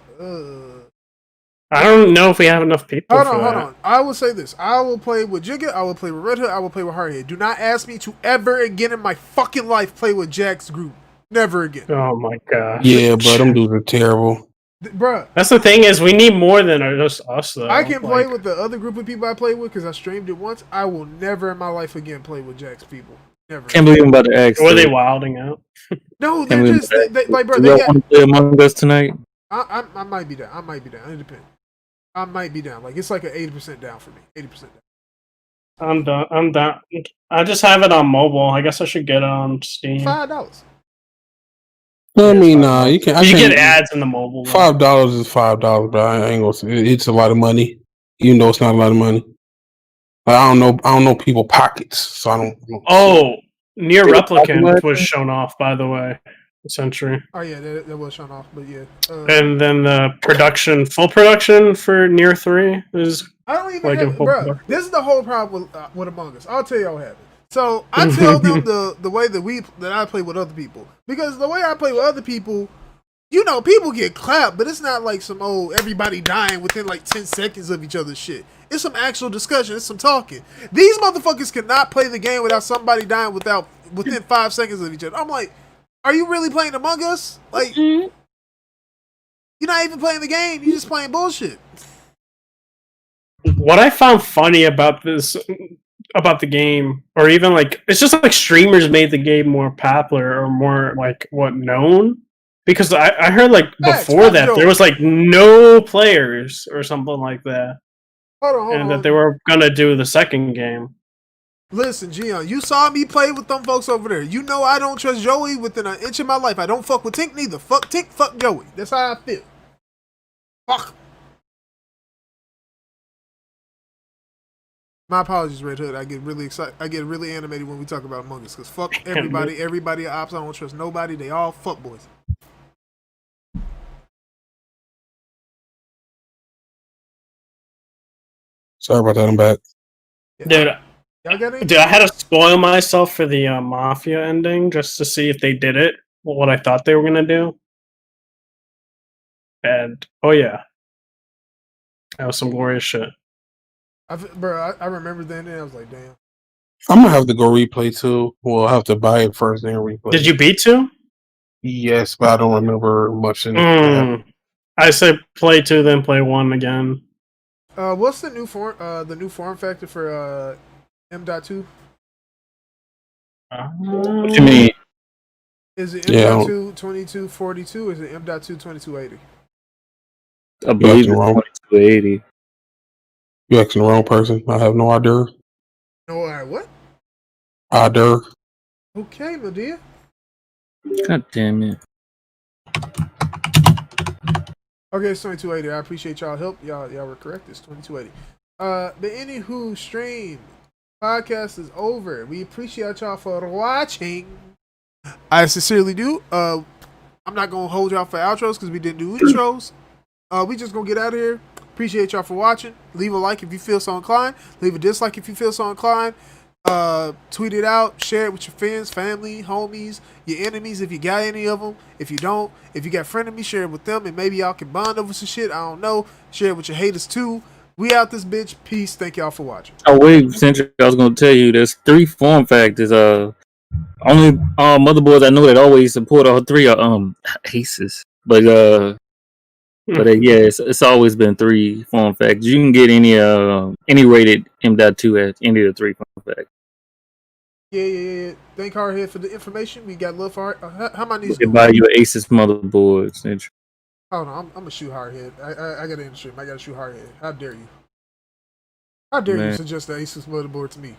Speaker 1: I don't know if we have enough people.
Speaker 3: Hold on. I will say this: I will play with Jigga. I will play with Redhood. I will play with Hardhead. Do not ask me to ever again in my fucking life play with Jack's group. Never again.
Speaker 1: Oh my god.
Speaker 2: Yeah, but them dudes are terrible.
Speaker 3: Bruh.
Speaker 1: That's the thing is we need more than just us though.
Speaker 3: I can play with the other group of people I play with because I streamed it once. I will never in my life again play with Jack's people. Never.
Speaker 4: Can't believe I'm about to ask.
Speaker 1: Were they wilding out?
Speaker 3: No, they're just like, bro.
Speaker 4: They want to play Among Us tonight.
Speaker 3: I might be down. It depends. I might be down. Like, it's like an 80% down for me. 80% down.
Speaker 1: I'm down. I just have it on mobile. I guess I should get it on Steam.
Speaker 3: $5.
Speaker 2: I mean, you can.
Speaker 1: You get ads in the mobile.
Speaker 2: $5 is $5, but I ain't gonna say it's a lot of money, even though it's not a lot of money. I don't know people pockets, so I don't.
Speaker 1: Near Replicant was shown off, by the way. Sentry.
Speaker 3: Oh yeah, that was shown off, but yeah.
Speaker 1: And then the full production for Near 3 is
Speaker 3: I don't even
Speaker 1: Like in
Speaker 3: have, bro.
Speaker 1: folklore.
Speaker 3: This is the whole problem with Among Us. I'll tell you what happened. So I tell them the way that I play with other people, because the way I play with other people, you know, people get clapped, but it's not like some everybody dying within like 10 seconds of each other's shit. It's some actual discussion. It's some talking. These motherfuckers cannot play the game without somebody dying within 5 seconds of each other. I'm like, are you really playing Among Us? Like, you're not even playing the game. You're just playing bullshit.
Speaker 1: What I found funny about the game, or even like, it's just like streamers made the game more popular or more like known, because I heard like before that there was like no players or something like that,
Speaker 3: hold on.
Speaker 1: That they were gonna do the second game.
Speaker 3: Listen, Gian, you saw me play with them folks over there. You know I don't trust Joey within an inch of my life. I don't fuck with Tink neither. Fuck Tink, fuck Joey. That's how I feel. Fuck. My apologies, Red Hood. I get really excited. I get really animated when we talk about Among Us, because fuck everybody. Everybody at Ops, I don't trust nobody. They all fuck boys.
Speaker 2: Sorry about that. I'm back.
Speaker 3: Yeah.
Speaker 1: Dude, I had to spoil myself for the Mafia ending just to see if they did it, what I thought they were gonna do. And oh yeah, that was some glorious shit.
Speaker 3: I remember then, and I was like, damn.
Speaker 2: I'm gonna have to go replay 2. Well, I'll have to buy it first, then replay.
Speaker 1: Did you beat 2?
Speaker 2: Yes, but I don't remember much in
Speaker 1: it. I said play 2, then play 1 again.
Speaker 3: What's the new form factor for M.2?
Speaker 4: What you mean?
Speaker 3: Is it M.2 2242 or is it M.2 2280?
Speaker 4: I believe it's 2280.
Speaker 2: You asking the wrong person. I have no idea.
Speaker 3: No, what?
Speaker 2: Idea.
Speaker 3: Okay, my dear.
Speaker 4: God damn it.
Speaker 3: Okay, it's 2280. I appreciate y'all help. Y'all were correct. It's 2280. But anywho, stream podcast is over. We appreciate y'all for watching. I sincerely do. I'm not gonna hold y'all for outros because we didn't do intros. We just gonna get out of here. Appreciate y'all for watching. Leave a like if you feel so inclined. Leave a dislike if you feel so inclined. Tweet it out. Share it with your friends, family, homies, your enemies if you got any of them. If you don't, if you got frenemies, share it with them and maybe y'all can bond over some shit. I don't know. Share it with your haters too. We out this bitch. Peace. Thank y'all for watching.
Speaker 4: Oh wait, Sentry, I was gonna tell you there's 3 form factors. Only motherboards I know that always support all 3 are Aces. But yeah, it's always been 3 form factors. You can get any rated M.2 at any of the 3 form factors.
Speaker 3: Yeah. Thank Hardhead for the information. We got love for how my knees
Speaker 4: doing? Buy you an Asus motherboard, Sentry.
Speaker 3: Oh no, I'm gonna shoot Hardhead. I got to end the stream. I gotta shoot Hardhead. How dare you? How dare you suggest the Asus motherboard to me?